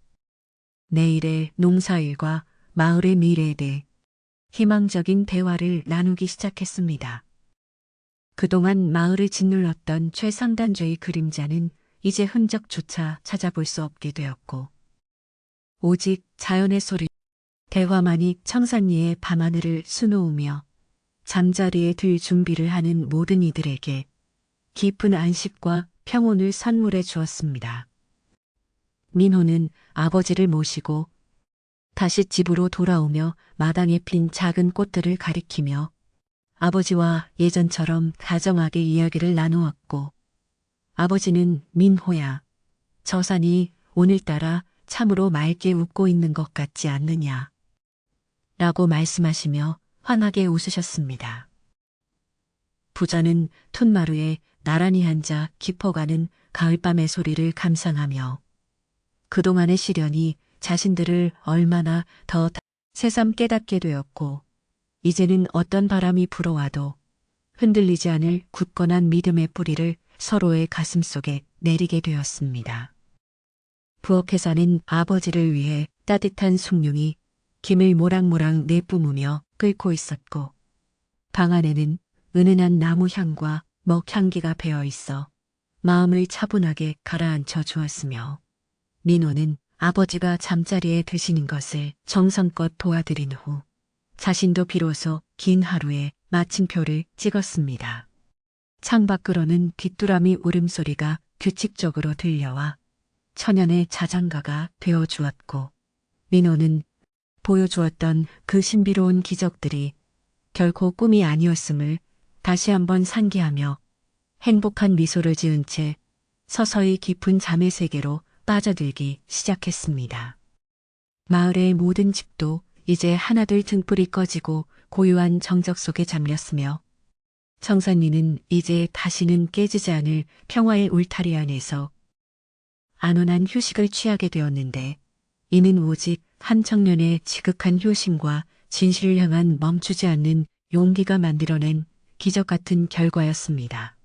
내일의 농사일과 마을의 미래에 대해 희망적인 대화를 나누기 시작했습니다. 그동안 마을을 짓눌렀던 최상단죄의 그림자는 이제 흔적조차 찾아볼 수 없게 되었고 오직 자연의 소리, 대화만이 청산리의 밤하늘을 수놓으며 잠자리에 들 준비를 하는 모든 이들에게 깊은 안식과 평온을 선물해 주었습니다. 민호는 아버지를 모시고 다시 집으로 돌아오며 마당에 핀 작은 꽃들을 가리키며 아버지와 예전처럼 다정하게 이야기를 나누었고 아버지는 민호야, 저 산이 오늘따라 참으로 맑게 웃고 있는 것 같지 않느냐 라고 말씀하시며 환하게 웃으셨습니다. 부자는 툇마루에 나란히 앉아 깊어가는 가을밤의 소리를 감상하며 그동안의 시련이 자신들을 얼마나 더 새삼 깨닫게 되었고 이제는 어떤 바람이 불어와도 흔들리지 않을 굳건한 믿음의 뿌리를 서로의 가슴 속에 내리게 되었습니다. 부엌에서는 아버지를 위해 따뜻한 숭늉이 김을 모락모락 내뿜으며 끓고 있었고 방 안에는 은은한 나무 향과 먹향기가 배어 있어 마음을 차분하게 가라앉혀 주었으며 민호는 아버지가 잠자리에 드시는 것을 정성껏 도와드린 후 자신도 비로소 긴 하루의 마침표를 찍었습니다. 창밖으로는 귀뚜라미 울음소리가 규칙적으로 들려와 천연의 자장가가 되어 주었고 민호는 보여주었던 그 신비로운 기적들이 결코 꿈이 아니었음을 다시 한번 상기하며 행복한 미소를 지은 채 서서히 깊은 잠의 세계로 빠져들기 시작했습니다. 마을의 모든 집도 이제 하나둘 등불이 꺼지고 고요한 정적 속에 잠겼으며 청산리는 이제 다시는 깨지지 않을 평화의 울타리 안에서 안온한 휴식을 취하게 되었는데 이는 오직 한 청년의 지극한 효심과 진실을 향한 멈추지 않는 용기가 만들어낸 기적 같은 결과였습니다.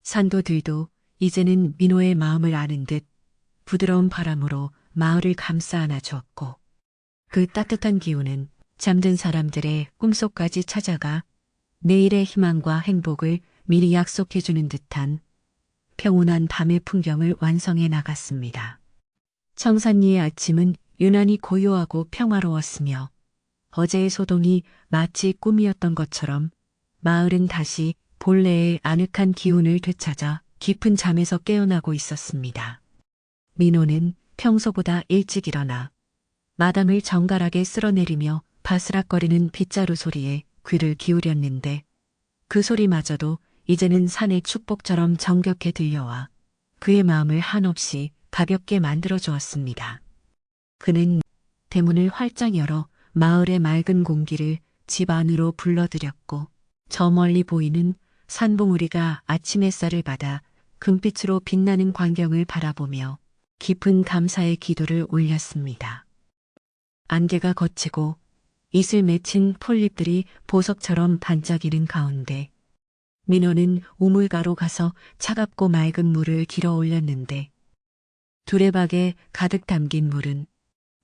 산도들도 이제는 민호의 마음을 아는 듯 부드러운 바람으로 마을을 감싸 안아주었고 그 따뜻한 기운은 잠든 사람들의 꿈속까지 찾아가 내일의 희망과 행복을 미리 약속해주는 듯한 평온한 밤의 풍경을 완성해 나갔습니다. 청산리의 아침은 유난히 고요하고 평화로웠으며 어제의 소동이 마치 꿈이었던 것처럼 마을은 다시 본래의 아늑한 기운을 되찾아 깊은 잠에서 깨어나고 있었습니다. 민호는 평소보다 일찍 일어나 마당을 정갈하게 쓸어내리며 바스락거리는 빗자루 소리에 귀를 기울였는데 그 소리마저도 이제는 산의 축복처럼 정겹게 들려와 그의 마음을 한없이 가볍게 만들어 주었습니다. 그는 대문을 활짝 열어 마을의 맑은 공기를 집 안으로 불러들였고 저 멀리 보이는 산봉우리가 아침 햇살을 받아 금빛으로 빛나는 광경을 바라보며 깊은 감사의 기도를 올렸습니다. 안개가 걷히고 이슬 맺힌 폴잎들이 보석처럼 반짝이는 가운데 민호는 우물가로 가서 차갑고 맑은 물을 길어 올렸는데 두레박에 가득 담긴 물은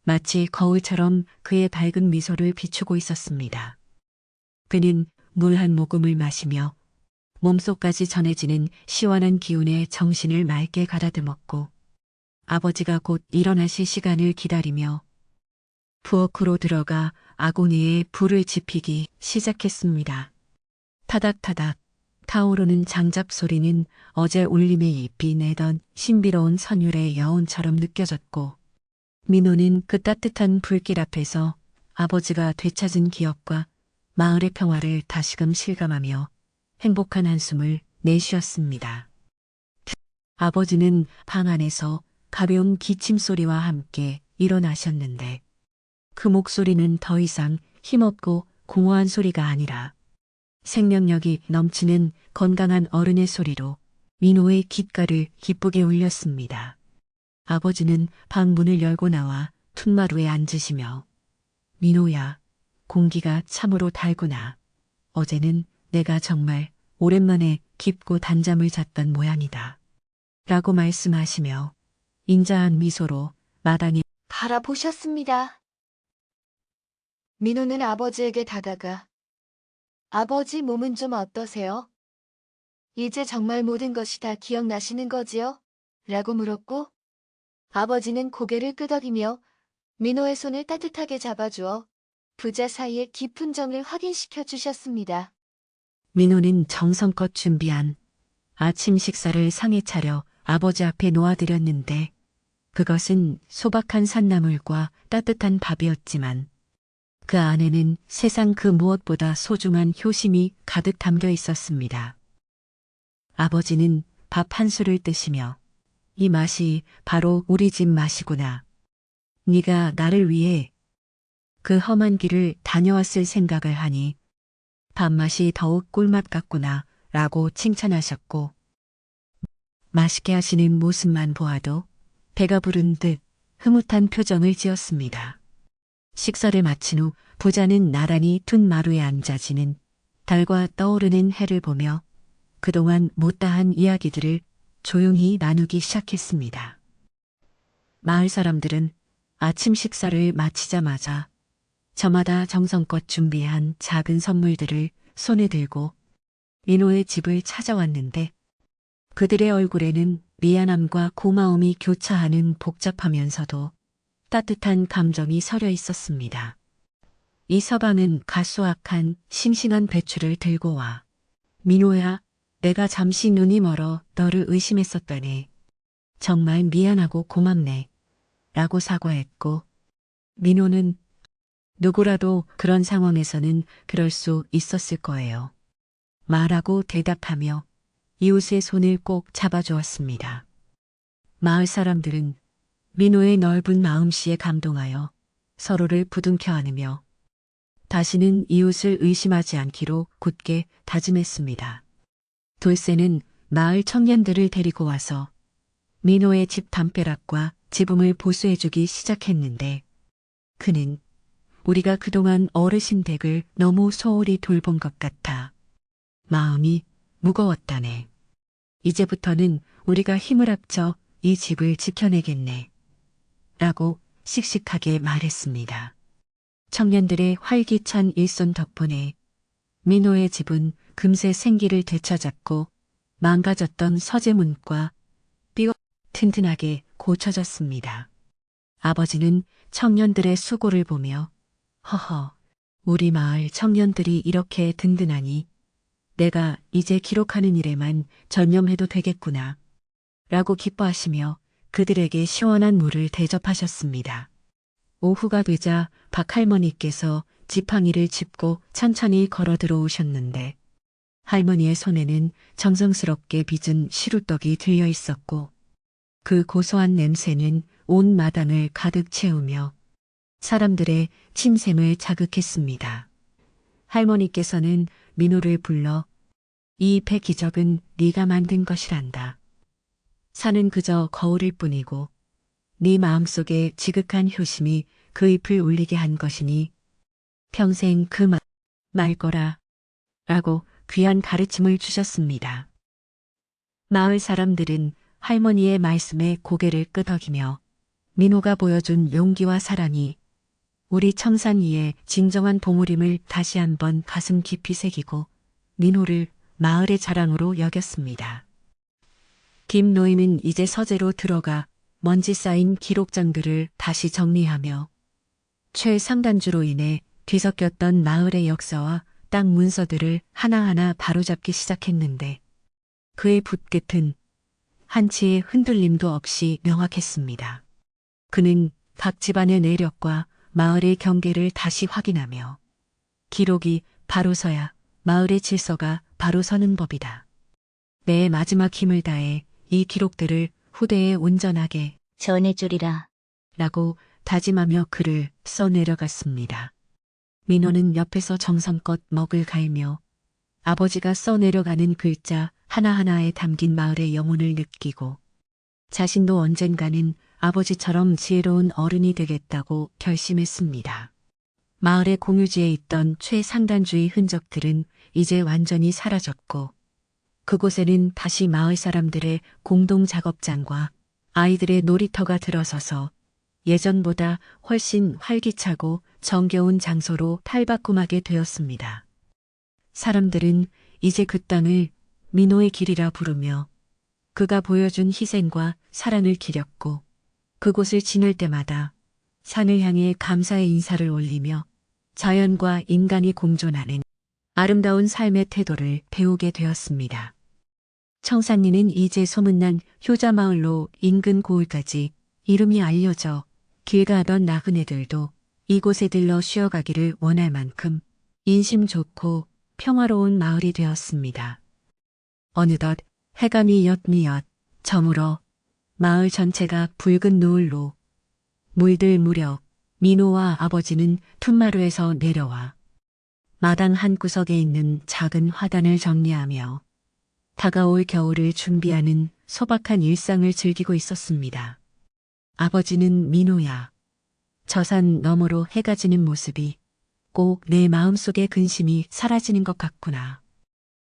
마치 거울처럼 그의 밝은 미소를 비추고 있었습니다. 그는 물 한 모금을 마시며 몸속까지 전해지는 시원한 기운에 정신을 맑게 가다듬었고 아버지가 곧 일어나실 시간을 기다리며 부엌으로 들어가 아고니에 불을 지피기 시작했습니다. 타닥타닥 타오르는 장작 소리는 어제 울림의 잎이 내던 신비로운 선율의 여운처럼 느껴졌고 민호는 그 따뜻한 불길 앞에서 아버지가 되찾은 기억과 마을의 평화를 다시금 실감하며 행복한 한숨을 내쉬었습니다. 아버지는 방 안에서 가벼운 기침 소리와 함께 일어나셨는데 그 목소리는 더 이상 힘없고 공허한 소리가 아니라 생명력이 넘치는 건강한 어른의 소리로 민호의 귓가를 기쁘게 울렸습니다. 아버지는 방 문을 열고 나와 퉁마루에 앉으시며 민호야, 공기가 참으로 달구나. 어제는 내가 정말 오랜만에 깊고 단잠을 잤던 모양이다. 라고 말씀하시며 인자한 미소로 마당에 바라보셨습니다. 민호는 아버지에게 다가가 아버지 몸은 좀 어떠세요? 이제 정말 모든 것이 다 기억나시는 거지요? 라고 물었고 아버지는 고개를 끄덕이며 민호의 손을 따뜻하게 잡아주어 부자 사이의 깊은 정을 확인시켜 주셨습니다. 민호는 정성껏 준비한 아침 식사를 상에 차려 아버지 앞에 놓아드렸는데 그것은 소박한 산나물과 따뜻한 밥이었지만 그 안에는 세상 그 무엇보다 소중한 효심이 가득 담겨 있었습니다. 아버지는 밥 한 술을 뜨시며 이 맛이 바로 우리 집 맛이구나. 네가 나를 위해 그 험한 길을 다녀왔을 생각을 하니 밥맛이 더욱 꿀맛 같구나 라고 칭찬하셨고 맛있게 하시는 모습만 보아도 배가 부른 듯 흐뭇한 표정을 지었습니다. 식사를 마친 후 부자는 나란히 둔 마루에 앉아 지는 달과 떠오르는 해를 보며 그동안 못다한 이야기들을 조용히 나누기 시작했습니다. 마을 사람들은 아침 식사를 마치자마자 저마다 정성껏 준비한 작은 선물들을 손에 들고 민호의 집을 찾아왔는데 그들의 얼굴에는 미안함과 고마움이 교차하는 복잡하면서도 따뜻한 감정이 서려 있었습니다. 이 서방은 가수악한 싱싱한 배추를 들고 와 민호야, 내가 잠시 눈이 멀어 너를 의심했었다네. 정말 미안하고 고맙네. 라고 사과했고 민호는 누구라도 그런 상황에서는 그럴 수 있었을 거예요. 말하고 대답하며 이웃의 손을 꼭 잡아주었습니다. 마을 사람들은 민호의 넓은 마음씨에 감동하여 서로를 부둥켜 안으며 다시는 이웃을 의심하지 않기로 굳게 다짐했습니다. 돌쇠는 마을 청년들을 데리고 와서 민호의 집 담벼락과 지붕을 보수해주기 시작했는데 그는 우리가 그동안 어르신 댁을 너무 소홀히 돌본 것 같아 마음이 무거웠다네. 이제부터는 우리가 힘을 합쳐 이 집을 지켜내겠네. 라고 씩씩하게 말했습니다. 청년들의 활기찬 일손 덕분에 민호의 집은 금세 생기를 되찾았고 망가졌던 서재문과 삐걱 튼튼하게 고쳐졌습니다. 아버지는 청년들의 수고를 보며 허허, 우리 마을 청년들이 이렇게 든든하니 내가 이제 기록하는 일에만 전념해도 되겠구나 라고 기뻐하시며 그들에게 시원한 물을 대접하셨습니다. 오후가 되자 박할머니께서 지팡이를 짚고 천천히 걸어 들어오셨는데 할머니의 손에는 정성스럽게 빚은 시루떡이 들려 있었고 그 고소한 냄새는 온 마당을 가득 채우며 사람들의 침샘을 자극했습니다. 할머니께서는 민호를 불러 이 배 기적은 네가 만든 것이란다. 산은 그저 거울일 뿐이고 네 마음속에 지극한 효심이 그 잎을 울리게 한 것이니 평생 그 말 거라 라고 귀한 가르침을 주셨습니다. 마을 사람들은 할머니의 말씀에 고개를 끄덕이며 민호가 보여준 용기와 사랑이 우리 청산리의 진정한 보물임을 다시 한번 가슴 깊이 새기고 민호를 마을의 자랑으로 여겼습니다. 김 노인은 이제 서재로 들어가 먼지 쌓인 기록장들을 다시 정리하며 최상단주로 인해 뒤섞였던 마을의 역사와 땅 문서들을 하나하나 바로잡기 시작했는데 그의 붓끝은 한치의 흔들림도 없이 명확했습니다. 그는 각 집안의 내력과 마을의 경계를 다시 확인하며 기록이 바로 서야 마을의 질서가 바로 서는 법이다. 내 마지막 힘을 다해 이 기록들을 후대에 온전하게 전해주리라. 라고 다짐하며 글을 써내려갔습니다. 민호는 옆에서 정성껏 먹을 갈며 아버지가 써내려가는 글자 하나하나에 담긴 마을의 영혼을 느끼고 자신도 언젠가는 아버지처럼 지혜로운 어른이 되겠다고 결심했습니다. 마을의 공유지에 있던 최상단주의 흔적들은 이제 완전히 사라졌고 그곳에는 다시 마을 사람들의 공동 작업장과 아이들의 놀이터가 들어서서 예전보다 훨씬 활기차고 정겨운 장소로 탈바꿈하게 되었습니다. 사람들은 이제 그 땅을 민호의 길이라 부르며 그가 보여준 희생과 사랑을 기렸고 그곳을 지날 때마다 산을 향해 감사의 인사를 올리며 자연과 인간이 공존하는 아름다운 삶의 태도를 배우게 되었습니다. 청산리는 이제 소문난 효자마을로 인근 고을까지 이름이 알려져 길 가던 나그네들도 이곳에 들러 쉬어가기를 원할 만큼 인심 좋고 평화로운 마을이 되었습니다. 어느덧 해가 미엿미엿 저물어 마을 전체가 붉은 노을로 물들 무렵 민호와 아버지는 툇마루에서 내려와 마당 한구석에 있는 작은 화단을 정리하며 다가올 겨울을 준비하는 소박한 일상을 즐기고 있었습니다. 아버지는 민호야, 저 산 너머로 해가 지는 모습이 꼭 내 마음속의 근심이 사라지는 것 같구나.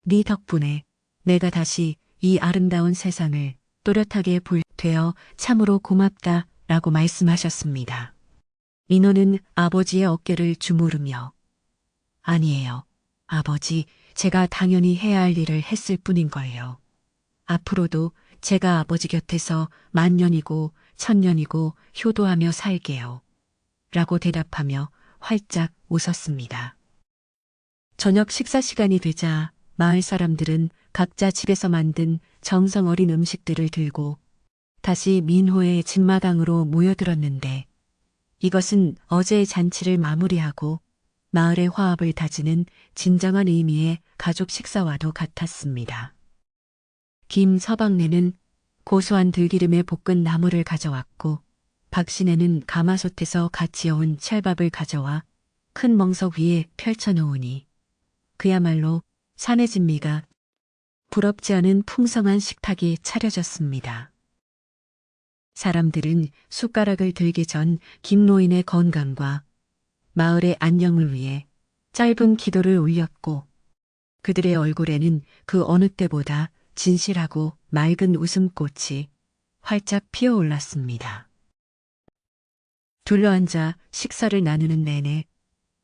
네 덕분에 내가 다시 이 아름다운 세상을 또렷하게 볼 되어 참으로 고맙다 라고 말씀하셨습니다. 민호는 아버지의 어깨를 주무르며 아니에요. 아버지, 제가 당연히 해야 할 일을 했을 뿐인 거예요. 앞으로도 제가 아버지 곁에서 만년이고 천년이고 효도하며 살게요. 라고 대답하며 활짝 웃었습니다. 저녁 식사 시간이 되자 마을 사람들은 각자 집에서 만든 정성 어린 음식들을 들고 다시 민호의 집마당으로 모여들었는데 이것은 어제의 잔치를 마무리하고 마을의 화합을 다지는 진정한 의미의 가족 식사와도 같았습니다. 김서방네는 고소한 들기름에 볶은 나물을 가져왔고 박신혜는 가마솥에서 갓 지어온 찰밥을 가져와 큰 멍석 위에 펼쳐놓으니 그야말로 산의 진미가 부럽지 않은 풍성한 식탁이 차려졌습니다. 사람들은 숟가락을 들기 전 김노인의 건강과 마을의 안녕을 위해 짧은 기도를 올렸고 그들의 얼굴에는 그 어느 때보다 진실하고 맑은 웃음꽃이 활짝 피어올랐습니다. 둘러앉아 식사를 나누는 내내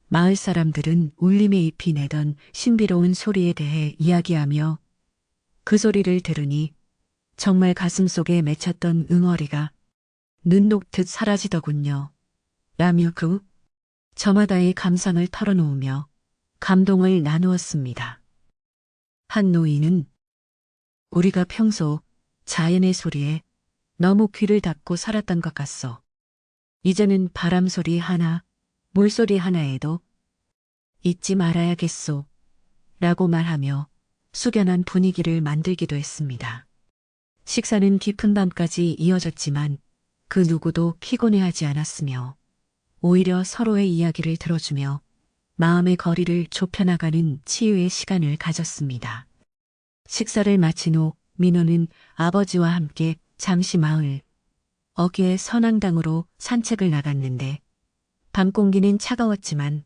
마을 사람들은 울림의 잎이 내던 신비로운 소리에 대해 이야기하며 그 소리를 들으니 정말 가슴속에 맺혔던 응어리가 눈 녹듯 사라지더군요. 라며 그 저마다의 감상을 털어놓으며 감동을 나누었습니다. 한 노인은 우리가 평소 자연의 소리에 너무 귀를 닫고 살았던 것 같소. 이제는 바람소리 하나, 물소리 하나에도 잊지 말아야겠소. 라고 말하며 숙연한 분위기를 만들기도 했습니다. 식사는 깊은 밤까지 이어졌지만 그 누구도 피곤해하지 않았으며 오히려 서로의 이야기를 들어주며 마음의 거리를 좁혀나가는 치유의 시간을 가졌습니다. 식사를 마친 후 민호는 아버지와 함께 잠시 마을 어귀의 선앙당으로 산책을 나갔는데 밤 공기는 차가웠지만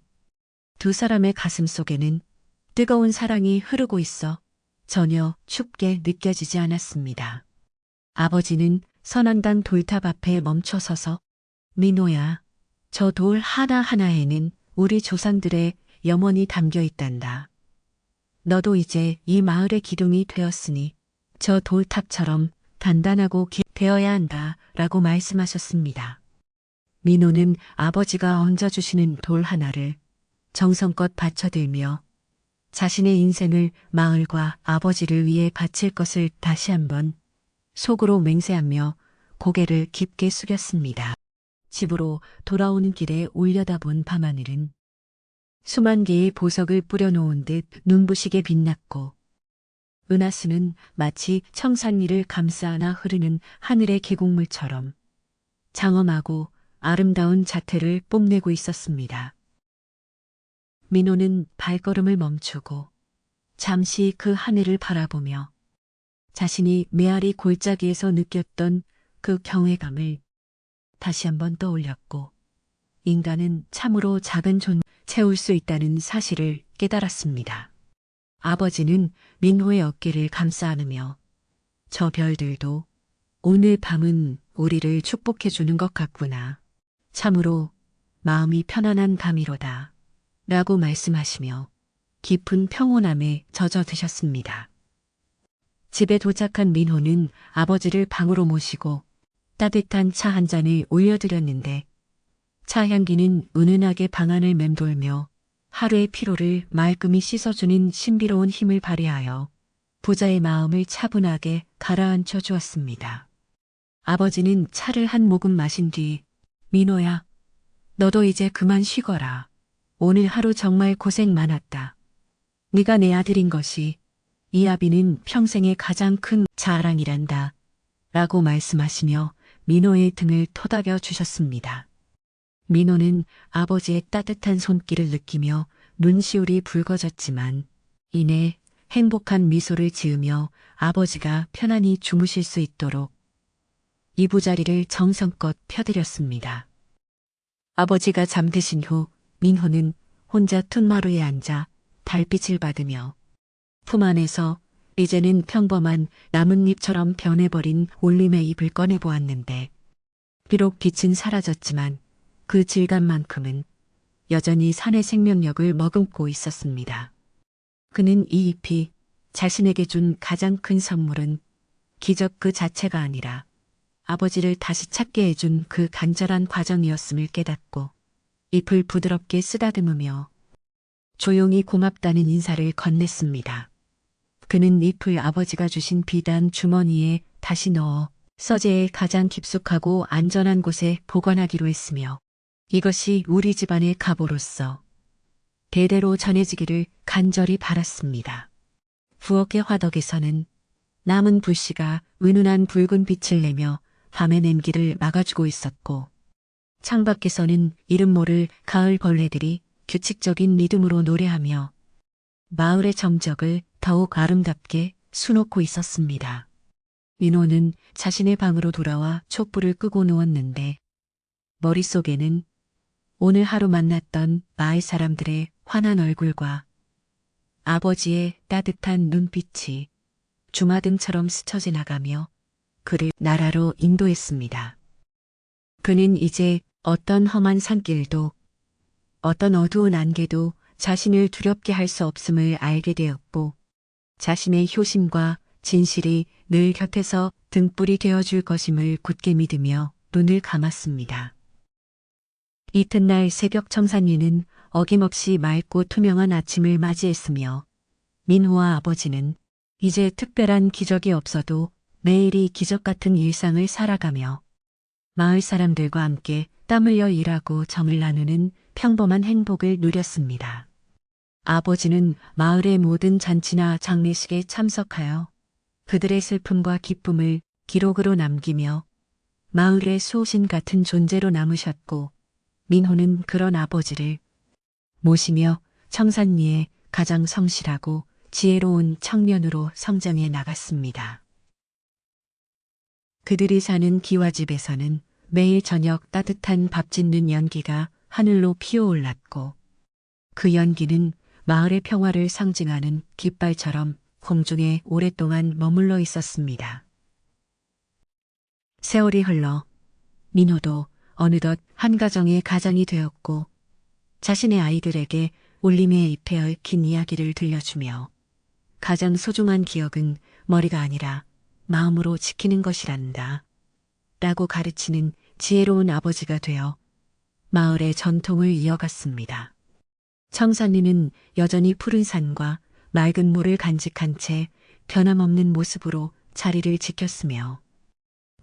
두 사람의 가슴 속에는 뜨거운 사랑이 흐르고 있어 전혀 춥게 느껴지지 않았습니다. 아버지는 선앙당 돌탑 앞에 멈춰 서서 민호야, 저 돌 하나하나에는 우리 조상들의 염원이 담겨 있단다. 너도 이제 이 마을의 기둥이 되었으니 저 돌탑처럼 단단하고 되어야 한다 라고 말씀하셨습니다. 민호는 아버지가 얹어주시는 돌 하나를 정성껏 받쳐들며 자신의 인생을 마을과 아버지를 위해 바칠 것을 다시 한번 속으로 맹세하며 고개를 깊게 숙였습니다. 집으로 돌아오는 길에 올려다본 밤하늘은 수만 개의 보석을 뿌려놓은 듯 눈부시게 빛났고 은하수는 마치 청산리를 감싸 안아 흐르는 하늘의 계곡물처럼 장엄하고 아름다운 자태를 뽐내고 있었습니다. 민호는 발걸음을 멈추고 잠시 그 하늘을 바라보며 자신이 메아리 골짜기에서 느꼈던 그 경외감을 다시 한번 떠올렸고 인간은 참으로 작은 존재 채울 수 있다는 사실을 깨달았습니다. 아버지는 민호의 어깨를 감싸 안으며 저 별들도 오늘 밤은 우리를 축복해 주는 것 같구나. 참으로 마음이 편안한 밤이로다. 라고 말씀하시며 깊은 평온함에 젖어드셨습니다. 집에 도착한 민호는 아버지를 방으로 모시고 따뜻한 차 한 잔을 올려드렸는데 차 향기는 은은하게 방 안을 맴돌며 하루의 피로를 말끔히 씻어주는 신비로운 힘을 발휘하여 부자의 마음을 차분하게 가라앉혀 주었습니다. 아버지는 차를 한 모금 마신 뒤 민호야, 너도 이제 그만 쉬거라. 오늘 하루 정말 고생 많았다. 네가 내 아들인 것이 이 아비는 평생의 가장 큰 자랑이란다. 라고 말씀하시며 민호의 등을 토닥여 주셨습니다. 민호는 아버지의 따뜻한 손길을 느끼며 눈시울이 붉어졌지만 이내 행복한 미소를 지으며 아버지가 편안히 주무실 수 있도록 이부자리를 정성껏 펴드렸습니다. 아버지가 잠드신 후 민호는 혼자 툇마루에 앉아 달빛을 받으며 품 안에서 이제는 평범한 나뭇잎처럼 변해버린 올림의 잎을 꺼내보았는데 비록 빛은 사라졌지만 그 질감만큼은 여전히 산의 생명력을 머금고 있었습니다. 그는 이 잎이 자신에게 준 가장 큰 선물은 기적 그 자체가 아니라 아버지를 다시 찾게 해준 그 간절한 과정이었음을 깨닫고 잎을 부드럽게 쓰다듬으며 조용히 고맙다는 인사를 건넸습니다. 그는 잎을 아버지가 주신 비단 주머니에 다시 넣어 서재의 가장 깊숙하고 안전한 곳에 보관하기로 했으며 이것이 우리 집안의 가보로서 대대로 전해지기를 간절히 바랐습니다. 부엌의 화덕에서는 남은 불씨가 은은한 붉은 빛을 내며 밤의 냄기를 막아주고 있었고 창밖에서는 이름 모를 가을 벌레들이 규칙적인 리듬으로 노래하며 마을의 정적을 더욱 아름답게 수놓고 있었습니다. 민호는 자신의 방으로 돌아와 촛불을 끄고 누웠는데 머릿속에는 오늘 하루 만났던 마을 사람들의 환한 얼굴과 아버지의 따뜻한 눈빛이 주마등처럼 스쳐 지나가며 그를 나라로 인도했습니다. 그는 이제 어떤 험한 산길도 어떤 어두운 안개도 자신을 두렵게 할 수 없음을 알게 되었고 자신의 효심과 진실이 늘 곁에서 등불이 되어줄 것임을 굳게 믿으며 눈을 감았습니다. 이튿날 새벽 청산리는 어김없이 맑고 투명한 아침을 맞이했으며 민호와 아버지는 이제 특별한 기적이 없어도 매일이 기적 같은 일상을 살아가며 마을 사람들과 함께 땀 흘려 일하고 정을 나누는 평범한 행복을 누렸습니다. 아버지는 마을의 모든 잔치나 장례식에 참석하여 그들의 슬픔과 기쁨을 기록으로 남기며 마을의 수호신 같은 존재로 남으셨고, 민호는 그런 아버지를 모시며 청산리의 가장 성실하고 지혜로운 청년으로 성장해 나갔습니다. 그들이 사는 기와집에서는 매일 저녁 따뜻한 밥 짓는 연기가 하늘로 피어올랐고, 그 연기는 마을의 평화를 상징하는 깃발처럼 공중에 오랫동안 머물러 있었습니다. 세월이 흘러 민호도 어느덧 한 가정의 가장이 되었고, 자신의 아이들에게 울림의 잎에 얽힌 이야기를 들려주며 가장 소중한 기억은 머리가 아니라 마음으로 지키는 것이란다 라고 가르치는 지혜로운 아버지가 되어 마을의 전통을 이어갔습니다. 청산리는 여전히 푸른 산과 맑은 물을 간직한 채 변함없는 모습으로 자리를 지켰으며,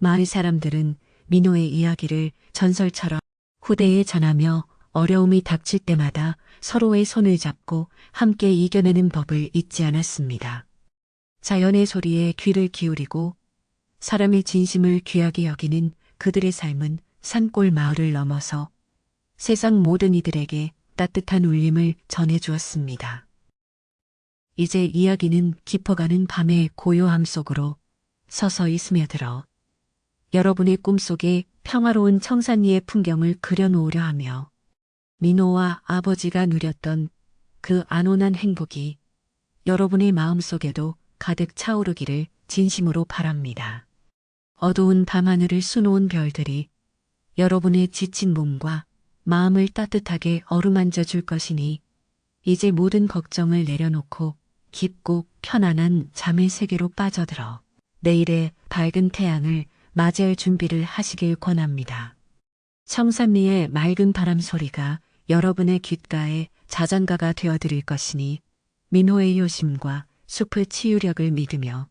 마을 사람들은 민호의 이야기를 전설처럼 후대에 전하며 어려움이 닥칠 때마다 서로의 손을 잡고 함께 이겨내는 법을 잊지 않았습니다. 자연의 소리에 귀를 기울이고 사람의 진심을 귀하게 여기는 그들의 삶은 산골 마을을 넘어서 세상 모든 이들에게 따뜻한 울림을 전해주었습니다. 이제 이야기는 깊어가는 밤의 고요함 속으로 서서히 스며들어 여러분의 꿈속에 평화로운 청산리의 풍경을 그려놓으려 하며, 민호와 아버지가 누렸던 그 안온한 행복이 여러분의 마음속에도 가득 차오르기를 진심으로 바랍니다. 어두운 밤하늘을 수놓은 별들이 여러분의 지친 몸과 마음을 따뜻하게 어루만져 줄 것이니, 이제 모든 걱정을 내려놓고 깊고 편안한 잠의 세계로 빠져들어 내일의 밝은 태양을 맞이할 준비를 하시길 권합니다. 청산리의 맑은 바람 소리가 여러분의 귓가에 자장가가 되어드릴 것이니, 민호의 효심과 숲의 치유력을 믿으며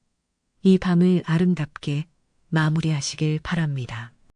이 밤을 아름답게 마무리하시길 바랍니다.